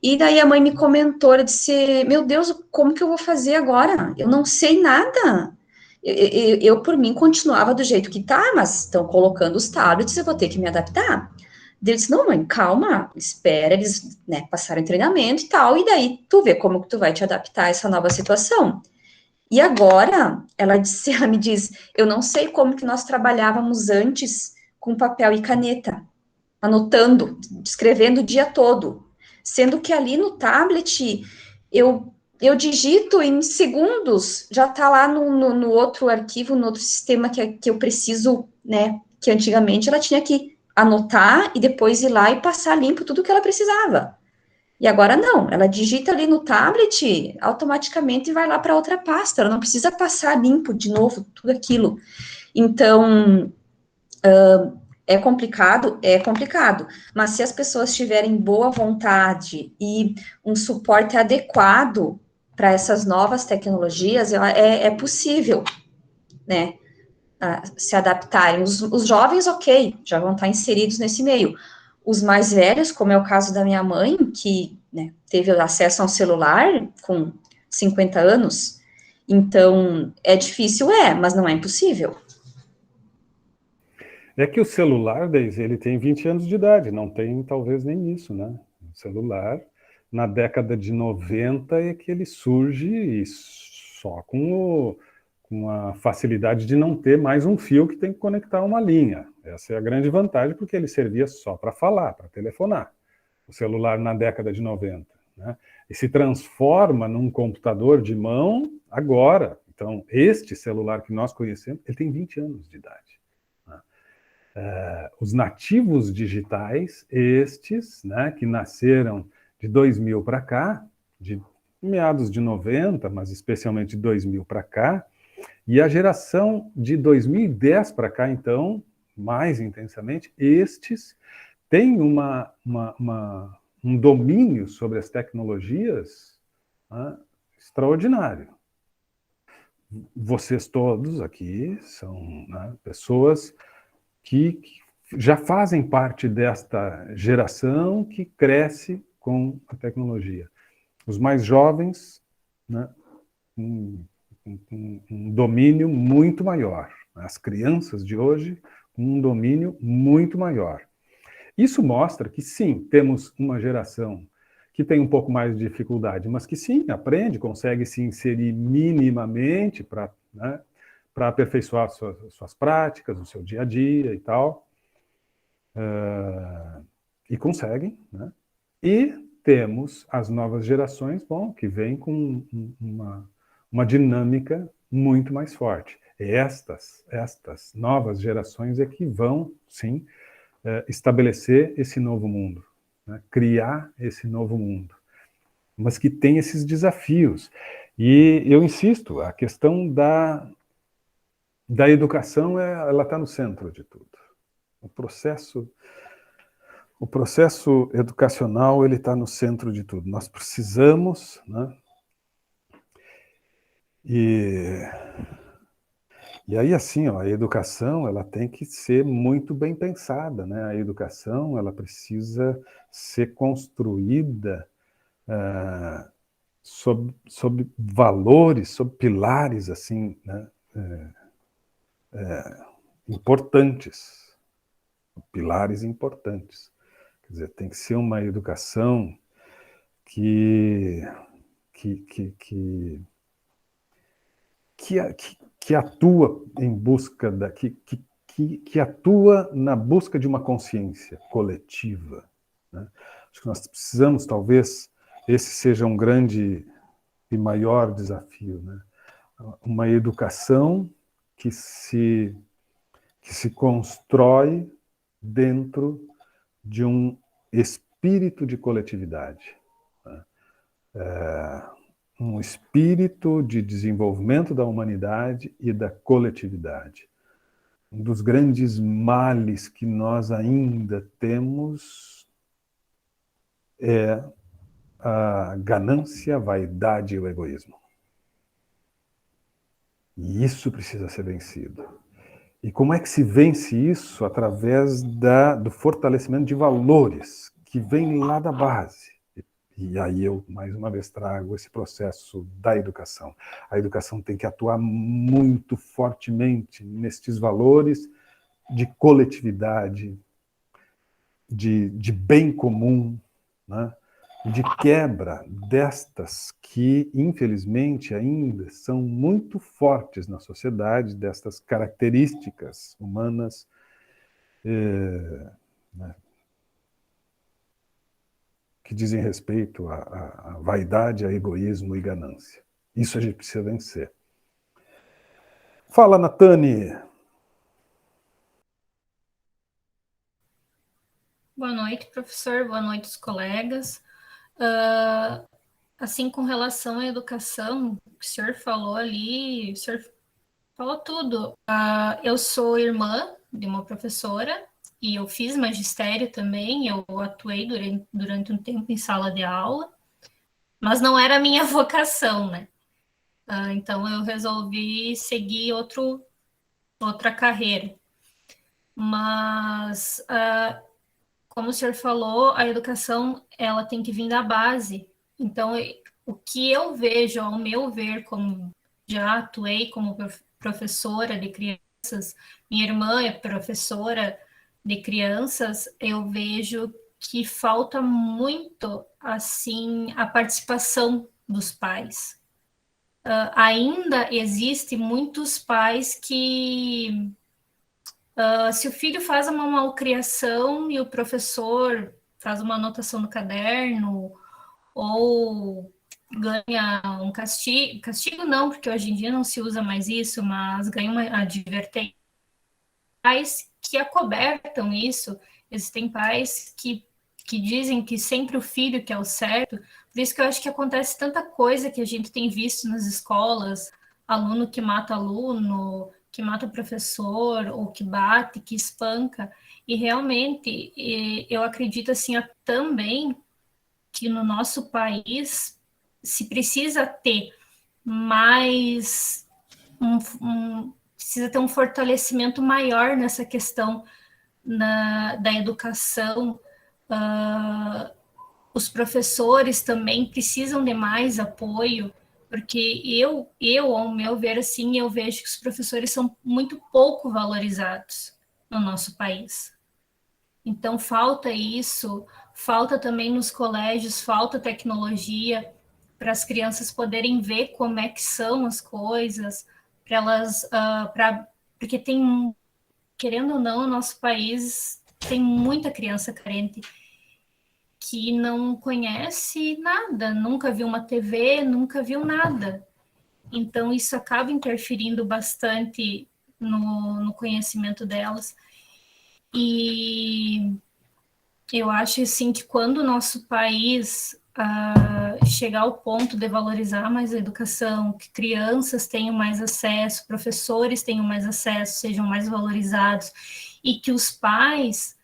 E daí a mãe me comentou, ela disse, meu Deus, como que eu vou fazer agora? Eu não sei nada. Eu, por mim, continuava do jeito que tá, mas estão colocando os tablets, eu vou ter que me adaptar. Daí eu disse, não, mãe, calma, espera eles, né, passarem treinamento e tal, e daí tu vê como que tu vai te adaptar a essa nova situação. E agora, ela disse, ela me diz, eu não sei como que nós trabalhávamos antes com papel e caneta, anotando, escrevendo o dia todo. Sendo que ali no tablet, eu digito em segundos, já está lá no outro arquivo, no outro sistema que eu preciso, né? Que antigamente ela tinha que anotar e depois ir lá e passar limpo tudo que ela precisava. E agora não, ela digita ali no tablet, automaticamente vai lá para outra pasta, ela não precisa passar limpo de novo tudo aquilo. Então, é complicado? É complicado. Mas se as pessoas tiverem boa vontade e um suporte adequado para essas novas tecnologias, é possível, né? Se adaptarem. Os jovens, ok, já vão estar inseridos nesse meio. Os mais velhos, como é o caso da minha mãe, que né, teve acesso a um celular com 50 anos, então é difícil, mas não é impossível. É que o celular, Deise, ele tem 20 anos de idade, não tem talvez nem isso, né? O celular, na década de 90 é que ele surge e só com a facilidade de não ter mais um fio que tem que conectar uma linha. Essa é a grande vantagem, porque ele servia só para falar, para telefonar. O celular na década de 90, né? E se transforma num computador de mão agora. Então, este celular que nós conhecemos, ele tem 20 anos de idade. Os nativos digitais, estes, né, que nasceram de 2000 para cá, de meados de 90, mas especialmente de 2000 para cá, e a geração de 2010 para cá, então, mais intensamente, estes têm um domínio sobre as tecnologias, né, extraordinário. Vocês todos aqui são, né, pessoas que já fazem parte desta geração que cresce com a tecnologia. Os mais jovens, né, um domínio muito maior. As crianças de hoje, um domínio muito maior. Isso mostra que, sim, temos uma geração que tem um pouco mais de dificuldade, mas que, sim, aprende, consegue se inserir minimamente para, né, para aperfeiçoar suas práticas, o seu dia a dia e tal. E conseguem, né? E temos as novas gerações, bom, que vêm com uma dinâmica muito mais forte. Estas novas gerações é que vão, sim, estabelecer esse novo mundo, né? Criar esse novo mundo, mas que tem esses desafios. E eu insisto, a questão da educação, ela está no centro de tudo. O processo educacional, ele está no centro de tudo. Nós precisamos, né? E aí, assim, ó, a educação, ela tem que ser muito bem pensada, né? A educação, ela precisa ser construída sob valores, sob pilares assim, né, importantes, pilares importantes. Quer dizer, tem que ser uma educação que atua em busca que atua na busca de uma consciência coletiva, né? Acho que nós precisamos, talvez, esse seja um grande e maior desafio, né? Uma educação que se constrói dentro de um espírito de coletividade, né? Um espírito de desenvolvimento da humanidade e da coletividade. Um dos grandes males que nós ainda temos é a ganância, a vaidade e o egoísmo. E isso precisa ser vencido. E como é que se vence isso? Através do fortalecimento de valores, que vem lá da base. E aí eu, mais uma vez, trago esse processo da educação. A educação tem que atuar muito fortemente nestes valores de coletividade, de bem comum, né? De quebra destas que, infelizmente, ainda são muito fortes na sociedade, destas características humanas, né, que dizem respeito à vaidade, a egoísmo e ganância. Isso a gente precisa vencer. Fala, Natane. Boa noite, professor. Boa noite, os colegas. Assim, com relação à educação, o senhor falou ali, o senhor falou tudo. Eu sou irmã de uma professora e eu fiz magistério também. Eu atuei durante um tempo em sala de aula, mas não era a minha vocação, né? Então eu resolvi seguir outra carreira. Mas como o senhor falou, a educação ela tem que vir da base. Então, o que eu vejo, ao meu ver, como já atuei como professora de crianças, minha irmã é professora de crianças, eu vejo que falta muito, assim, a participação dos pais. Ainda existe muitos pais que se o filho faz uma malcriação e o professor faz uma anotação no caderno ou ganha um castigo não, porque hoje em dia não se usa mais isso, mas ganha uma advertência, pais que acobertam isso, existem pais que dizem que sempre o filho que é o certo, por isso que eu acho que acontece tanta coisa que a gente tem visto nas escolas, aluno que mata aluno, que mata professor, ou que bate, que espanca, e realmente eu acredito assim também que no nosso país se precisa ter mais precisa ter um fortalecimento maior nessa questão da educação. Os professores também precisam de mais apoio, porque ao meu ver, assim, eu vejo que os professores são muito pouco valorizados no nosso país. Então, falta isso, falta também nos colégios, falta tecnologia para as crianças poderem ver como é que são as coisas, para elas, porque tem, querendo ou não, o nosso país tem muita criança carente que não conhece nada, nunca viu uma TV, nunca viu nada. Então, isso acaba interferindo bastante no conhecimento delas. E eu acho, assim, que quando o nosso país chegar ao ponto de valorizar mais a educação, que crianças tenham mais acesso, professores tenham mais acesso, sejam mais valorizados, e que os pais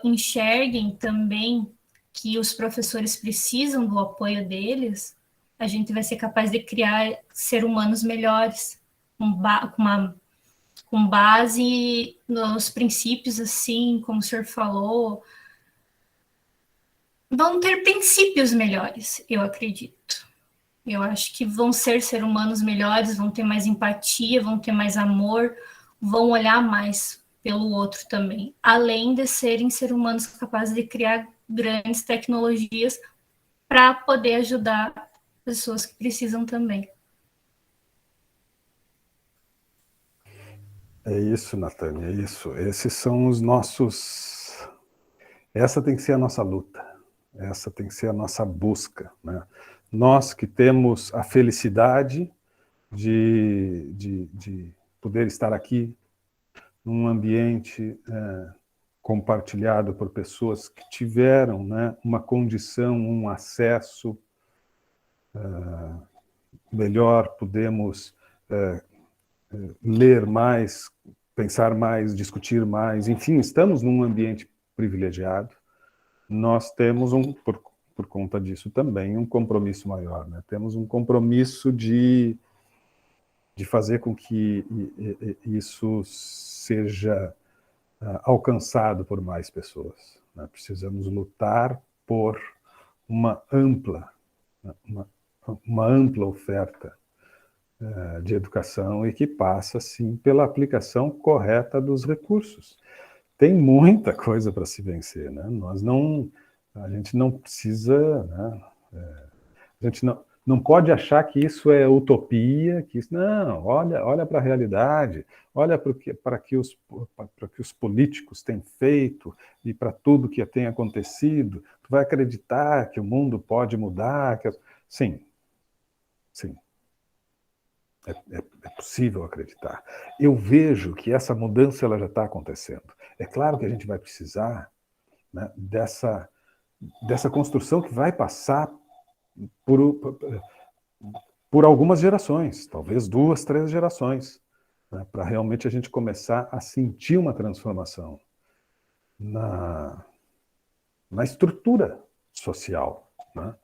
enxerguem também que os professores precisam do apoio deles, a gente vai ser capaz de criar seres humanos melhores, com base nos princípios, assim, como o senhor falou, vão ter princípios melhores, eu acredito. Eu acho que vão ser humanos melhores, vão ter mais empatia, vão ter mais amor, vão olhar mais pelo outro também, além de serem seres humanos capazes de criar grandes tecnologias para poder ajudar pessoas que precisam também. É isso, Natânia, é isso. Esses são os nossos... Essa tem que ser a nossa luta, essa tem que ser a nossa busca, né? Nós que temos a felicidade de poder estar aqui num ambiente compartilhado por pessoas que tiveram, né, uma condição, um acesso melhor, podemos ler mais, pensar mais, discutir mais, enfim, estamos num ambiente privilegiado. Nós temos, por conta disso também, um compromisso maior, né? Temos um compromisso de fazer com que isso seja alcançado por mais pessoas, né? Precisamos lutar por uma ampla oferta de educação e que passa, sim, pela aplicação correta dos recursos. Tem muita coisa para se vencer, né? A gente não precisa, né? A gente não pode achar que isso é utopia, que isso, não, olha para a realidade, olha para que os políticos têm feito e para tudo que tem acontecido, tu vai acreditar que o mundo pode mudar, sim, é possível acreditar. Eu vejo que essa mudança ela já está acontecendo. É claro que a gente vai precisar, né, dessa construção que vai passar por algumas gerações, talvez 2, 3 gerações, né, para realmente a gente começar a sentir uma transformação na estrutura social, né?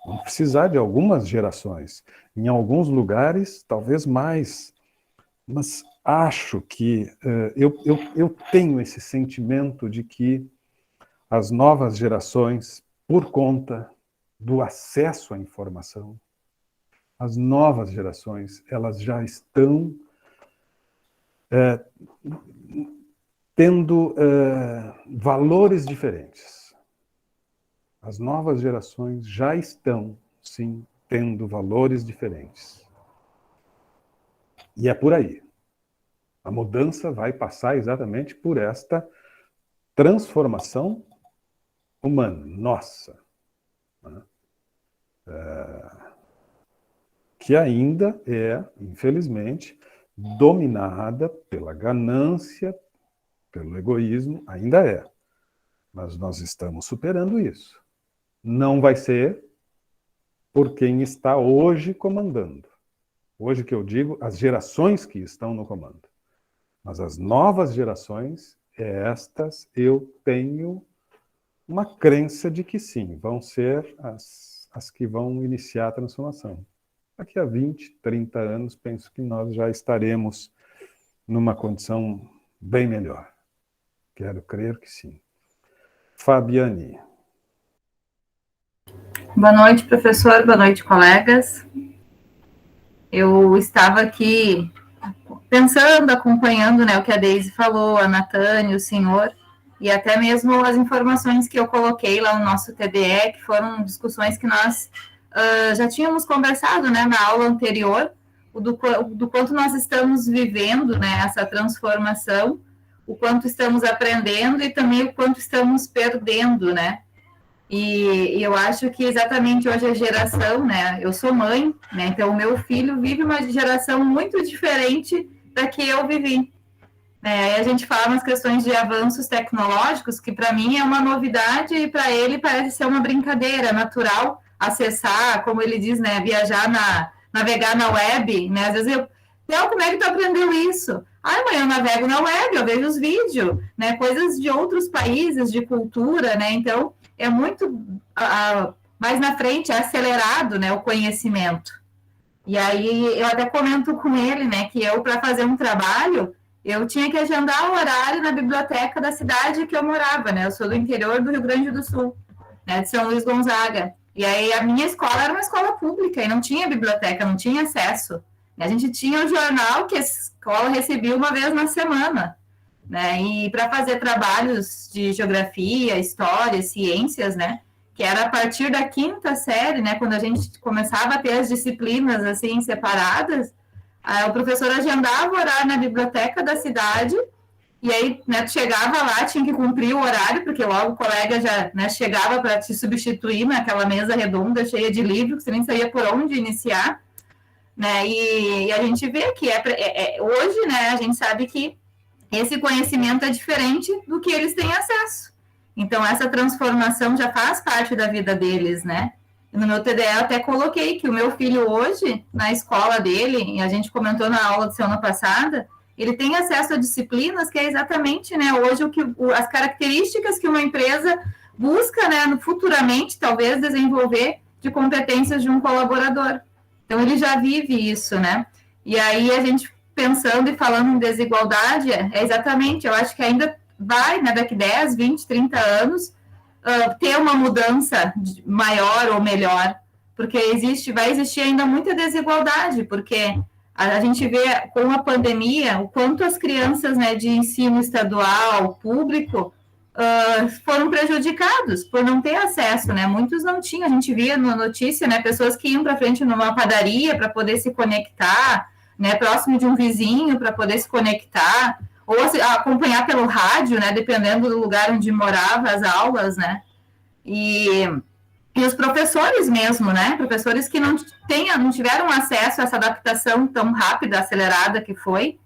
Vamos precisar de algumas gerações. Em alguns lugares, talvez mais. Mas acho que eu tenho esse sentimento de que as novas gerações, por conta do acesso à informação, as novas gerações, elas já estão tendo valores diferentes. As novas gerações já estão, sim, tendo valores diferentes. E é por aí. A mudança vai passar exatamente por esta transformação humana, nossa, né? Que ainda é, infelizmente, dominada pela ganância, pelo egoísmo, ainda é. Mas nós estamos superando isso. Não vai ser por quem está hoje comandando. Hoje que eu digo, as gerações que estão no comando. Mas as novas gerações, estas eu tenho uma crença de que sim, vão ser as que vão iniciar a transformação. Daqui a 20, 30 anos, penso que nós já estaremos numa condição bem melhor. Quero crer que sim. Fabiane. Boa noite, professor. Boa noite, colegas. Eu estava aqui pensando, acompanhando, né, o que a Deise falou, a Natânia, o senhor, e até mesmo as informações que eu coloquei lá no nosso TDE, que foram discussões que nós já tínhamos conversado, né, na aula anterior, do quanto nós estamos vivendo, né, essa transformação, o quanto estamos aprendendo e também o quanto estamos perdendo, né? E eu acho que exatamente hoje a geração, né? Eu sou mãe, né? Então o meu filho vive uma geração muito diferente da que eu vivi. Aí a gente fala nas questões de avanços tecnológicos, que para mim é uma novidade e para ele parece ser uma brincadeira natural acessar, como ele diz, né? Viajar, navegar na web, né? Às vezes como é que tu aprendeu isso? Ai, mãe, eu navego na web, eu vejo os vídeos, né? Coisas de outros países, de cultura, né? Então, é muito mais na frente, é acelerado, né, o conhecimento. E aí, eu até comento com ele, né, que eu, para fazer um trabalho, eu tinha que agendar o horário na biblioteca da cidade que eu morava, né? Eu sou do interior do Rio Grande do Sul, né, de São Luís Gonzaga. E aí a minha escola era uma escola pública e não tinha biblioteca, não tinha acesso. A gente tinha o jornal que a escola recebia uma vez na semana, né? E para fazer trabalhos de geografia, história, ciências, né? Que era a partir da 5ª série, né? Quando a gente começava a ter as disciplinas assim separadas, o professor agendava o horário na biblioteca da cidade. E aí, né, tu chegava lá, tinha que cumprir o horário, porque logo o colega já, né, chegava para te substituir naquela mesa redonda cheia de livros, que você nem sabia por onde iniciar, né? E a gente vê que hoje, né, a gente sabe que esse conhecimento é diferente do que eles têm acesso. Então, essa transformação já faz parte da vida deles, né? No meu TDE eu até coloquei que o meu filho hoje, na escola dele, e a gente comentou na aula de semana passada, ele tem acesso a disciplinas que é exatamente, né, hoje as características que uma empresa busca, né, futuramente, talvez, desenvolver de competências de um colaborador. Então, ele já vive isso, né? E aí, a gente pensando e falando em desigualdade, exatamente, eu acho que ainda vai, né, daqui 10, 20, 30 anos, ter uma mudança maior ou melhor, porque vai existir ainda muita desigualdade, porque a gente vê com a pandemia o quanto as crianças, né, de ensino estadual, público, foram prejudicados por não ter acesso, né? Muitos não tinham. A gente via na notícia, né, pessoas que iam para frente numa padaria para poder se conectar, né, próximo de um vizinho para poder se conectar, ou acompanhar pelo rádio, né, dependendo do lugar onde morava as aulas, né? E os professores mesmo, né? Professores que não tiveram acesso a essa adaptação tão rápida, acelerada que foi,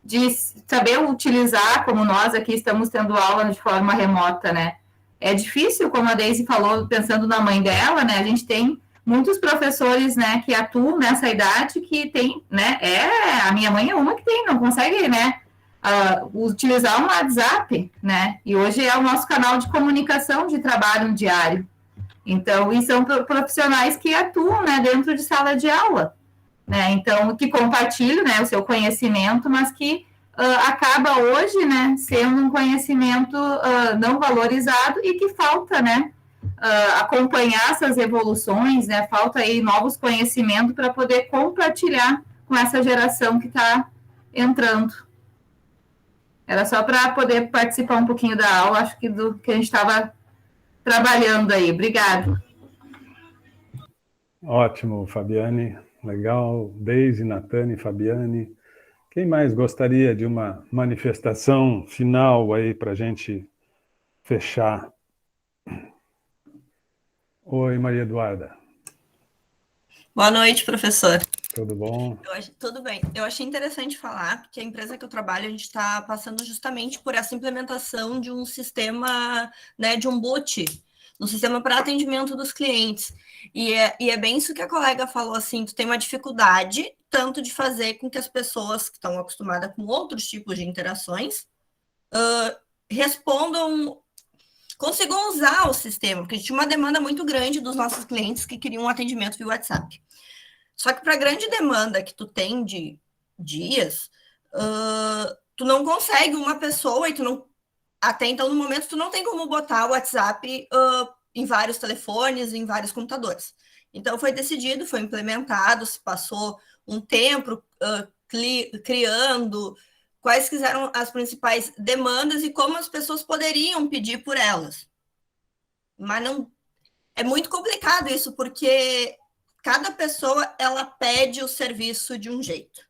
de saber utilizar, como nós aqui estamos tendo aula de forma remota, né? É difícil, como a Deise falou, pensando na mãe dela, né? A gente tem muitos professores, né, que atuam nessa idade que tem, né? A minha mãe é uma que não consegue, né? Utilizar um WhatsApp, né? E hoje é o nosso canal de comunicação de trabalho diário. Então, e são profissionais que atuam, né, dentro de sala de aula, né? Então, que compartilham, né, o seu conhecimento, mas que acaba hoje, né, sendo um conhecimento não valorizado e que falta, né, acompanhar essas evoluções, né? Falta aí novos conhecimentos para poder compartilhar com essa geração que está entrando. Era só para poder participar um pouquinho da aula, acho que do que a gente estava trabalhando aí. Obrigado. Ótimo, Fabiane. Legal. Deise, Natane, Fabiane. Quem mais gostaria de uma manifestação final aí para a gente fechar? Oi, Maria Eduarda. Boa noite, professor. Tudo bom? Tudo bem. Eu achei interessante falar que a empresa que eu trabalho, a gente está passando justamente por essa implementação de um sistema, né, de um bot, um sistema para atendimento dos clientes. E é bem isso que a colega falou, assim, tu tem uma dificuldade tanto de fazer com que as pessoas que estão acostumadas com outros tipos de interações consigam usar o sistema, porque a gente tinha uma demanda muito grande dos nossos clientes que queriam um atendimento via WhatsApp. Só que para a grande demanda que tu tem de dias, tu não consegue uma pessoa e tu não... Até então, no momento, tu não tem como botar o WhatsApp em vários telefones, em vários computadores. Então, foi decidido, foi implementado, se passou um tempo criando quais que eram as principais demandas e como as pessoas poderiam pedir por elas. Mas não... É muito complicado isso, porque... Cada pessoa, ela pede o serviço de um jeito.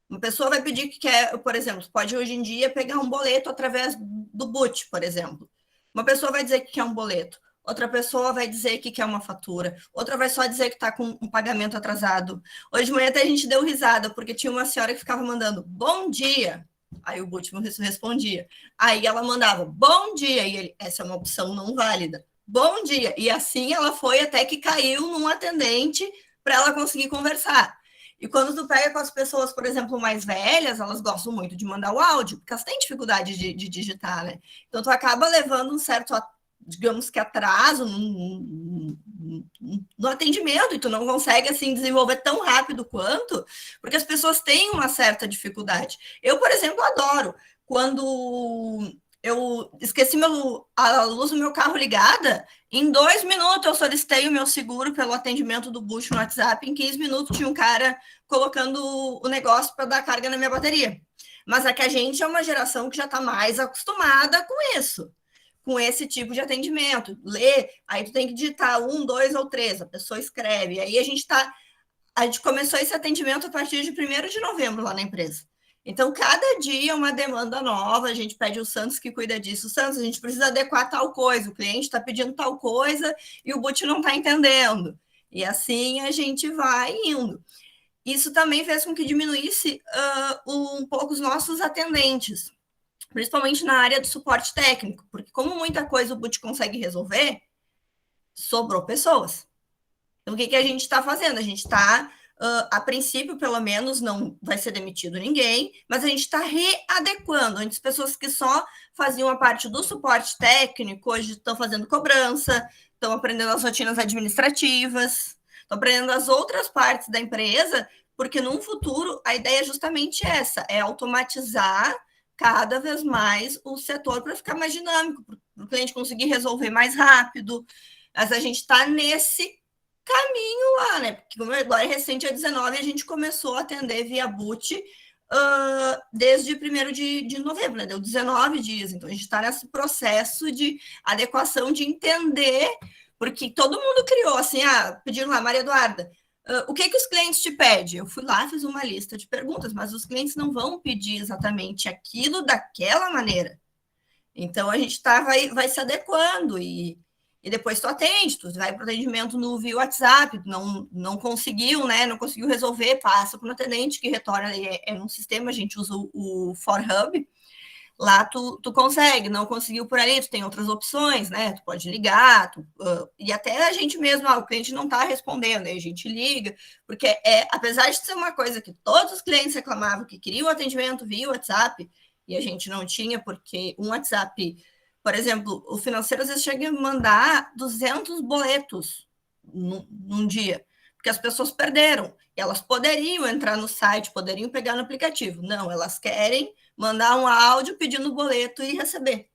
Uma pessoa vai pedir que quer, por exemplo, pode hoje em dia pegar um boleto através do boot, por exemplo. Uma pessoa vai dizer que quer um boleto, outra pessoa vai dizer que quer uma fatura, outra vai só dizer que está com um pagamento atrasado. Hoje de manhã até a gente deu risada, porque tinha uma senhora que ficava mandando bom dia, aí o boot respondia. Aí ela mandava bom dia, e ele, essa é uma opção não válida. Bom dia. E assim ela foi até que caiu num atendente para ela conseguir conversar. E quando tu pega com as pessoas, por exemplo, mais velhas, elas gostam muito de mandar o áudio, porque elas têm dificuldade de digitar, né? Então tu acaba levando um certo, digamos que atraso no atendimento, e tu não consegue, assim, desenvolver tão rápido quanto, porque as pessoas têm uma certa dificuldade. Eu, por exemplo, adoro quando eu esqueci a luz do meu carro ligada, em 2 minutos eu solicitei o meu seguro pelo atendimento do Butch no WhatsApp, em 15 minutos tinha um cara colocando o negócio para dar carga na minha bateria. Mas é que a gente é uma geração que já está mais acostumada com isso, com esse tipo de atendimento. Lê, aí tu tem que digitar 1, 2 ou 3, a pessoa escreve. Aí a gente começou esse atendimento a partir de 1º de novembro lá na empresa. Então, cada dia é uma demanda nova, a gente pede o Santos que cuida disso. Santos, a gente precisa adequar tal coisa, o cliente está pedindo tal coisa e o Butch não está entendendo. E assim a gente vai indo. Isso também fez com que diminuísse um pouco os nossos atendentes, principalmente na área do suporte técnico, porque como muita coisa o Butch consegue resolver, sobrou pessoas. Então, o que a gente está fazendo? A gente está, a princípio, pelo menos, não vai ser demitido ninguém, mas a gente está readequando. Antes, pessoas que só faziam a parte do suporte técnico, hoje estão fazendo cobrança, estão aprendendo as rotinas administrativas, estão aprendendo as outras partes da empresa, porque, num futuro, a ideia é justamente essa, é automatizar cada vez mais o setor para ficar mais dinâmico, para o cliente conseguir resolver mais rápido. Mas a gente está nesse caminho lá, né? Porque como agora é recente, a 19, a gente começou a atender via Butch desde 1º de novembro, né? Deu 19 dias. Então, a gente está nesse processo de adequação, de entender, porque todo mundo criou, assim, pediram lá, Maria Eduarda, o que os clientes te pedem? Eu fui lá, fiz uma lista de perguntas, mas os clientes não vão pedir exatamente aquilo daquela maneira. Então, a gente vai se adequando e depois tu atende, tu vai para o atendimento via WhatsApp, não conseguiu, né? Não conseguiu resolver, passa para o atendente que retorna, é um sistema, a gente usa o ForHub, lá tu consegue, não conseguiu por ali, tu tem outras opções, né? Tu pode ligar, e até a gente mesmo, o cliente não está respondendo, aí a gente liga, porque apesar de ser uma coisa que todos os clientes reclamavam que queriam atendimento via WhatsApp, e a gente não tinha, porque um WhatsApp, por exemplo, o financeiro às vezes chega a mandar 200 boletos num dia, porque as pessoas perderam. E elas poderiam entrar no site, poderiam pegar no aplicativo. Não, elas querem mandar um áudio pedindo boleto e receber.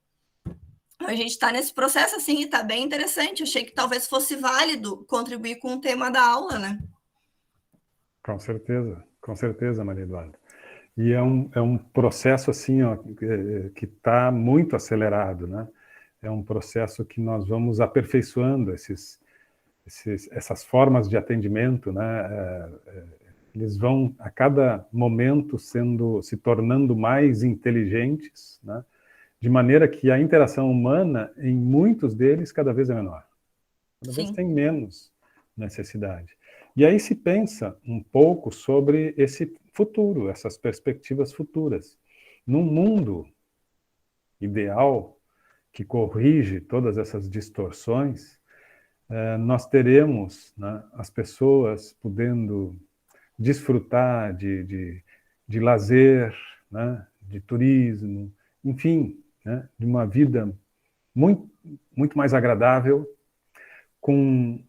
A gente está nesse processo assim e está bem interessante. Achei que talvez fosse válido contribuir com o tema da aula, né? Com certeza, Maria Eduarda. E é um processo assim, ó, que está muito acelerado, né? É um processo que nós vamos aperfeiçoando essas formas de atendimento, né? Eles vão a cada momento se tornando mais inteligentes, né? De maneira que a interação humana, em muitos deles, cada vez é menor. Cada vez tem menos necessidade. E aí se pensa um pouco sobre esse futuro, essas perspectivas futuras. Num mundo ideal, que corrige todas essas distorções, nós teremos, né, as pessoas podendo desfrutar de lazer, né, de turismo, enfim, né, de uma vida muito, muito mais agradável, com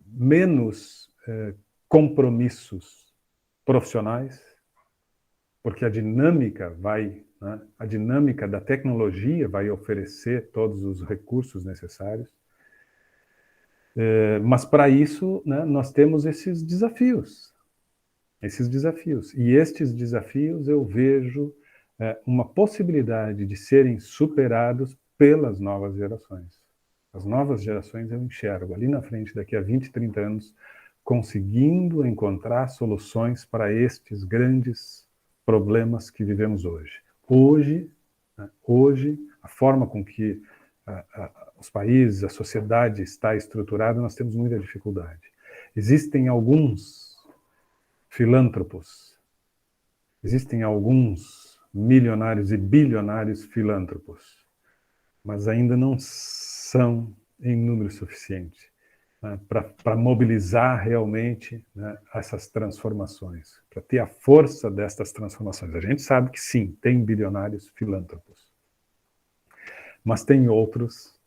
menos compromissos profissionais, porque a dinâmica né, a dinâmica da tecnologia vai oferecer todos os recursos necessários. Mas para isso, né, nós temos esses desafios. E estes desafios eu vejo uma possibilidade de serem superados pelas novas gerações. As novas gerações eu enxergo ali na frente, daqui a 20, 30 anos, conseguindo encontrar soluções para estes grandes problemas que vivemos hoje. Hoje, a forma com que os países, a sociedade está estruturada, nós temos muita dificuldade. Existem alguns filântropos, existem alguns milionários e bilionários filântropos, mas ainda não são em número suficiente, né, para mobilizar realmente, né, essas transformações, para ter a força destas transformações. A gente sabe que sim, tem bilionários filântropos, mas tem outros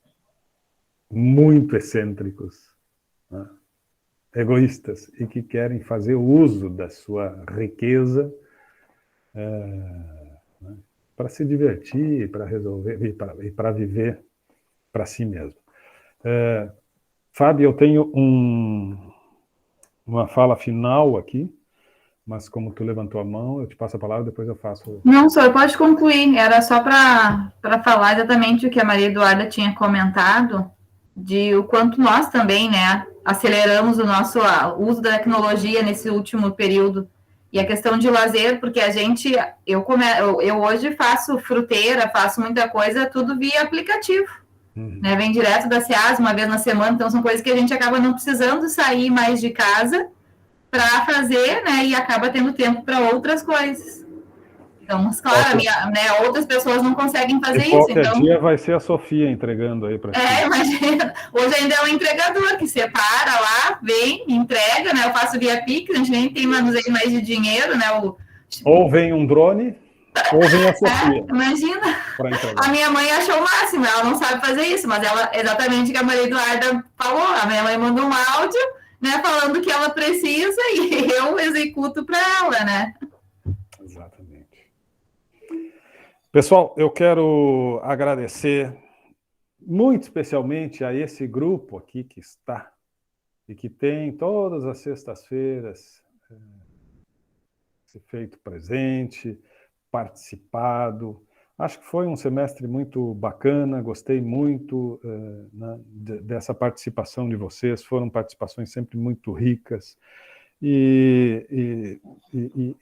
muito excêntricos, né, egoístas, e que querem fazer uso da sua riqueza, né, para se divertir, para resolver e para viver para si mesmo. Fábio, eu tenho uma fala final aqui, mas como tu levantou a mão, eu te passo a palavra, depois eu faço... Não, senhor, pode concluir. Era só para falar exatamente o que a Maria Eduarda tinha comentado, de o quanto nós também, né, aceleramos o nosso uso da tecnologia nesse último período. E a questão de lazer, porque eu hoje faço fruteira, faço muita coisa, tudo via aplicativo. Né, vem direto da Ceasa, uma vez na semana, então são coisas que a gente acaba não precisando sair mais de casa para fazer, né, e acaba tendo tempo para outras coisas. Então, claro, outras pessoas não conseguem fazer isso. Qualquer então dia vai ser a Sofia entregando aí para ti. Imagina. Hoje ainda é um entregador que separa lá, vem, entrega, né? Eu faço via Pix, a gente nem tem manuseio mais de dinheiro, né? Ou vem um drone, ou vem a Sofia. Imagina. A minha mãe achou o máximo, ela não sabe fazer isso, mas ela, exatamente o que a Maria Eduarda falou, a minha mãe mandou um áudio, né, falando que ela precisa e eu executo para ela, né? Exatamente. Pessoal, eu quero agradecer muito especialmente a esse grupo aqui que está e que tem todas as sextas-feiras se feito presente, participado. Acho que foi um semestre muito bacana, gostei muito né, dessa participação de vocês, foram participações sempre muito ricas. E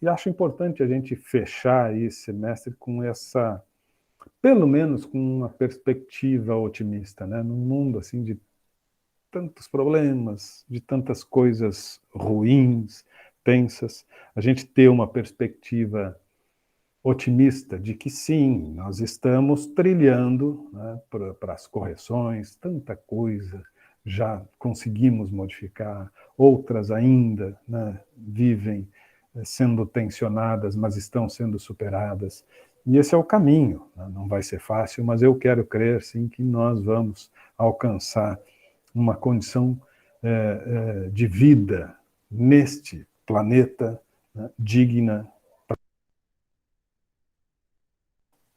acho importante a gente fechar esse semestre com essa, pelo menos com uma perspectiva otimista, né? Num mundo assim de tantos problemas, de tantas coisas ruins, tensas, a gente ter uma perspectiva otimista de que sim, nós estamos trilhando, né, para as correções, tanta coisa já conseguimos modificar, outras ainda, né, vivem sendo tensionadas, mas estão sendo superadas. E esse é o caminho, né? Não vai ser fácil, mas eu quero crer, sim, que nós vamos alcançar uma condição de vida neste planeta, né, digna.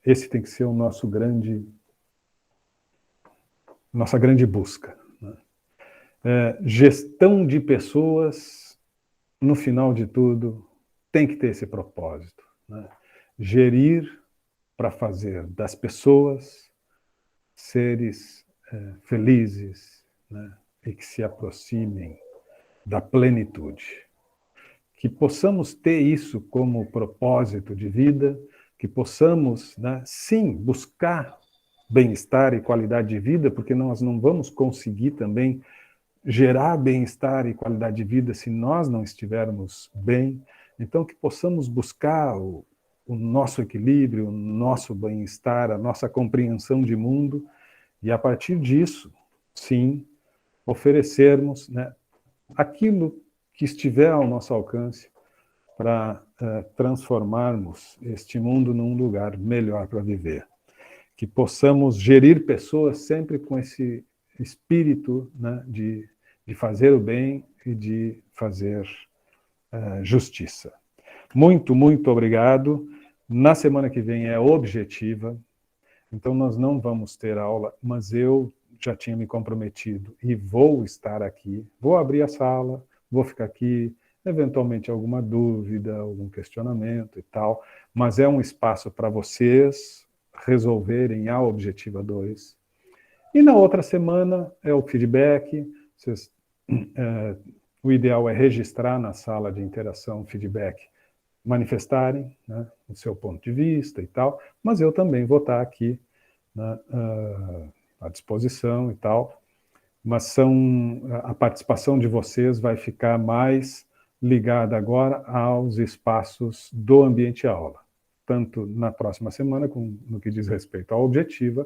Esse tem que ser o nossa grande busca. Gestão de pessoas, no final de tudo, tem que ter esse propósito, né? Gerir para fazer das pessoas seres felizes, né? E que se aproximem da plenitude. Que possamos ter isso como propósito de vida, que possamos, né, sim, buscar bem-estar e qualidade de vida, porque nós não vamos conseguir também gerar bem-estar e qualidade de vida se nós não estivermos bem. Então, que possamos buscar o nosso equilíbrio, o nosso bem-estar, a nossa compreensão de mundo, e a partir disso, sim, oferecermos, né, aquilo que estiver ao nosso alcance para transformarmos este mundo num lugar melhor para viver. Que possamos gerir pessoas sempre com esse espírito, né, de fazer o bem e de fazer justiça. Muito, muito obrigado. Na semana que vem é objetiva, então nós não vamos ter aula, mas eu já tinha me comprometido e vou estar aqui, vou abrir a sala, vou ficar aqui, eventualmente alguma dúvida, algum questionamento e tal, mas é um espaço para vocês resolverem a Objetiva 2. E na outra semana é o feedback, vocês, o ideal é registrar na sala de interação feedback, manifestarem, né, o seu ponto de vista e tal, mas eu também vou estar aqui, né, à disposição e tal, mas a participação de vocês vai ficar mais ligada agora aos espaços do ambiente aula, tanto na próxima semana, no que diz respeito à objetiva,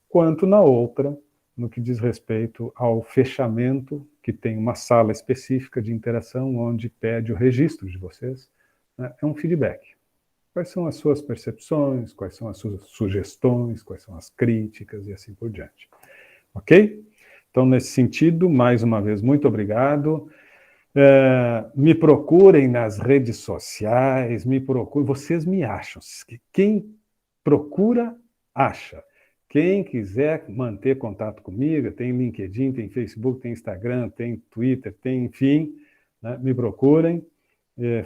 quanto na outra, no que diz respeito ao fechamento, que tem uma sala específica de interação, onde pede o registro de vocês, né? É um feedback. Quais são as suas percepções, quais são as suas sugestões, quais são as críticas e assim por diante. Ok? Então, nesse sentido, mais uma vez, muito obrigado. Me procurem nas redes sociais, vocês me acham. Quem procura, acha. Quem quiser manter contato comigo, tem LinkedIn, tem Facebook, tem Instagram, tem Twitter, tem, enfim, né, me procurem,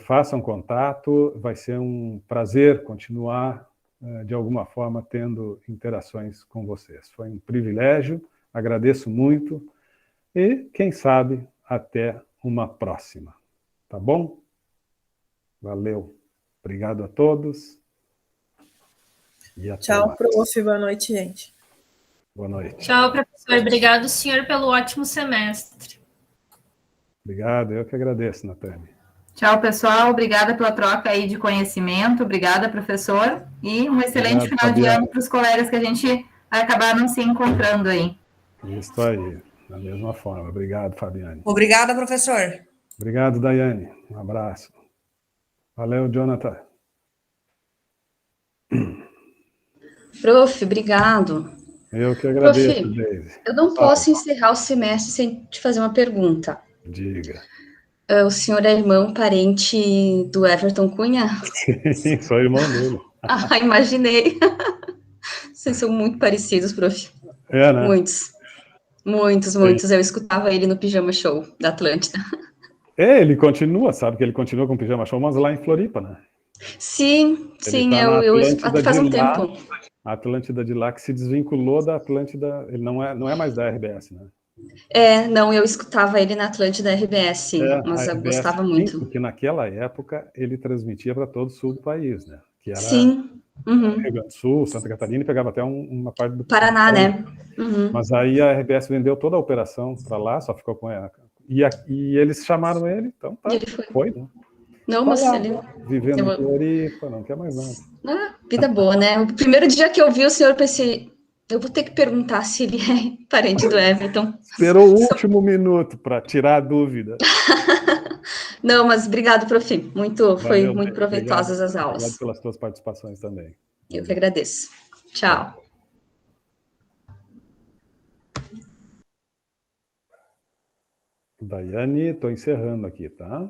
façam contato, vai ser um prazer continuar, de alguma forma, tendo interações com vocês. Foi um privilégio, agradeço muito e, quem sabe, até uma próxima. Tá bom? Valeu. Obrigado a todos. E até Tchau, mais. prof. Boa noite, gente. Boa noite. Tchau, professor. Obrigado, senhor, pelo ótimo semestre. Obrigado, eu que agradeço, Natânia. Tchau, pessoal. Obrigada pela troca aí de conhecimento. Obrigada, professor. E um excelente Obrigado, final de Fabiana. ano para os colegas que a gente vai acabar não se encontrando aí. Isso aí, da mesma forma. Obrigado, Fabiane. Obrigada, professor. Obrigado, Daiane. Um abraço. Valeu, Jonathan. Prof, obrigado. Eu que agradeço, Prof, Deise. eu não posso encerrar o semestre sem te fazer uma pergunta. Diga. O senhor é irmão, parente do Everton Cunha? Sim, sou irmão dele. Ah, imaginei. Vocês são muito parecidos, prof. É, né? Muitos. Muitos, muitos. Eu escutava ele no Pijama Show da Atlântida. Ele continua, sabe que ele continua com o Pijama Show, mas lá em Floripa, né? Sim, sim, tá na Atlântida faz um de lá. tempo. A Atlântida de lá que se desvinculou da Atlântida, ele não é mais da RBS, né? Não, eu escutava ele na Atlântida RBS, sim, mas a eu RBS, gostava sim, muito. porque naquela época ele transmitia para todo o sul do país, né? Que era Sim. Uhum. Rio Grande do Sul, Santa Catarina, e pegava até uma parte do Paraná, né? Uhum. Mas aí a RBS vendeu toda a operação para lá, só ficou com ela. E eles chamaram ele, então tá, ele foi, né? Não, tá mas lá, ele... vivendo em Floripa, não quer mais nada. Vida boa, né? O primeiro dia que eu vi o senhor, pensei, eu vou ter que perguntar se ele é parente do Everton. Esperou o último minuto para tirar a dúvida. Não, mas obrigado, prof. Foi muito proveitosas as aulas. Obrigado pelas tuas participações também. Eu que agradeço. Tchau. Daiane, estou encerrando aqui, tá?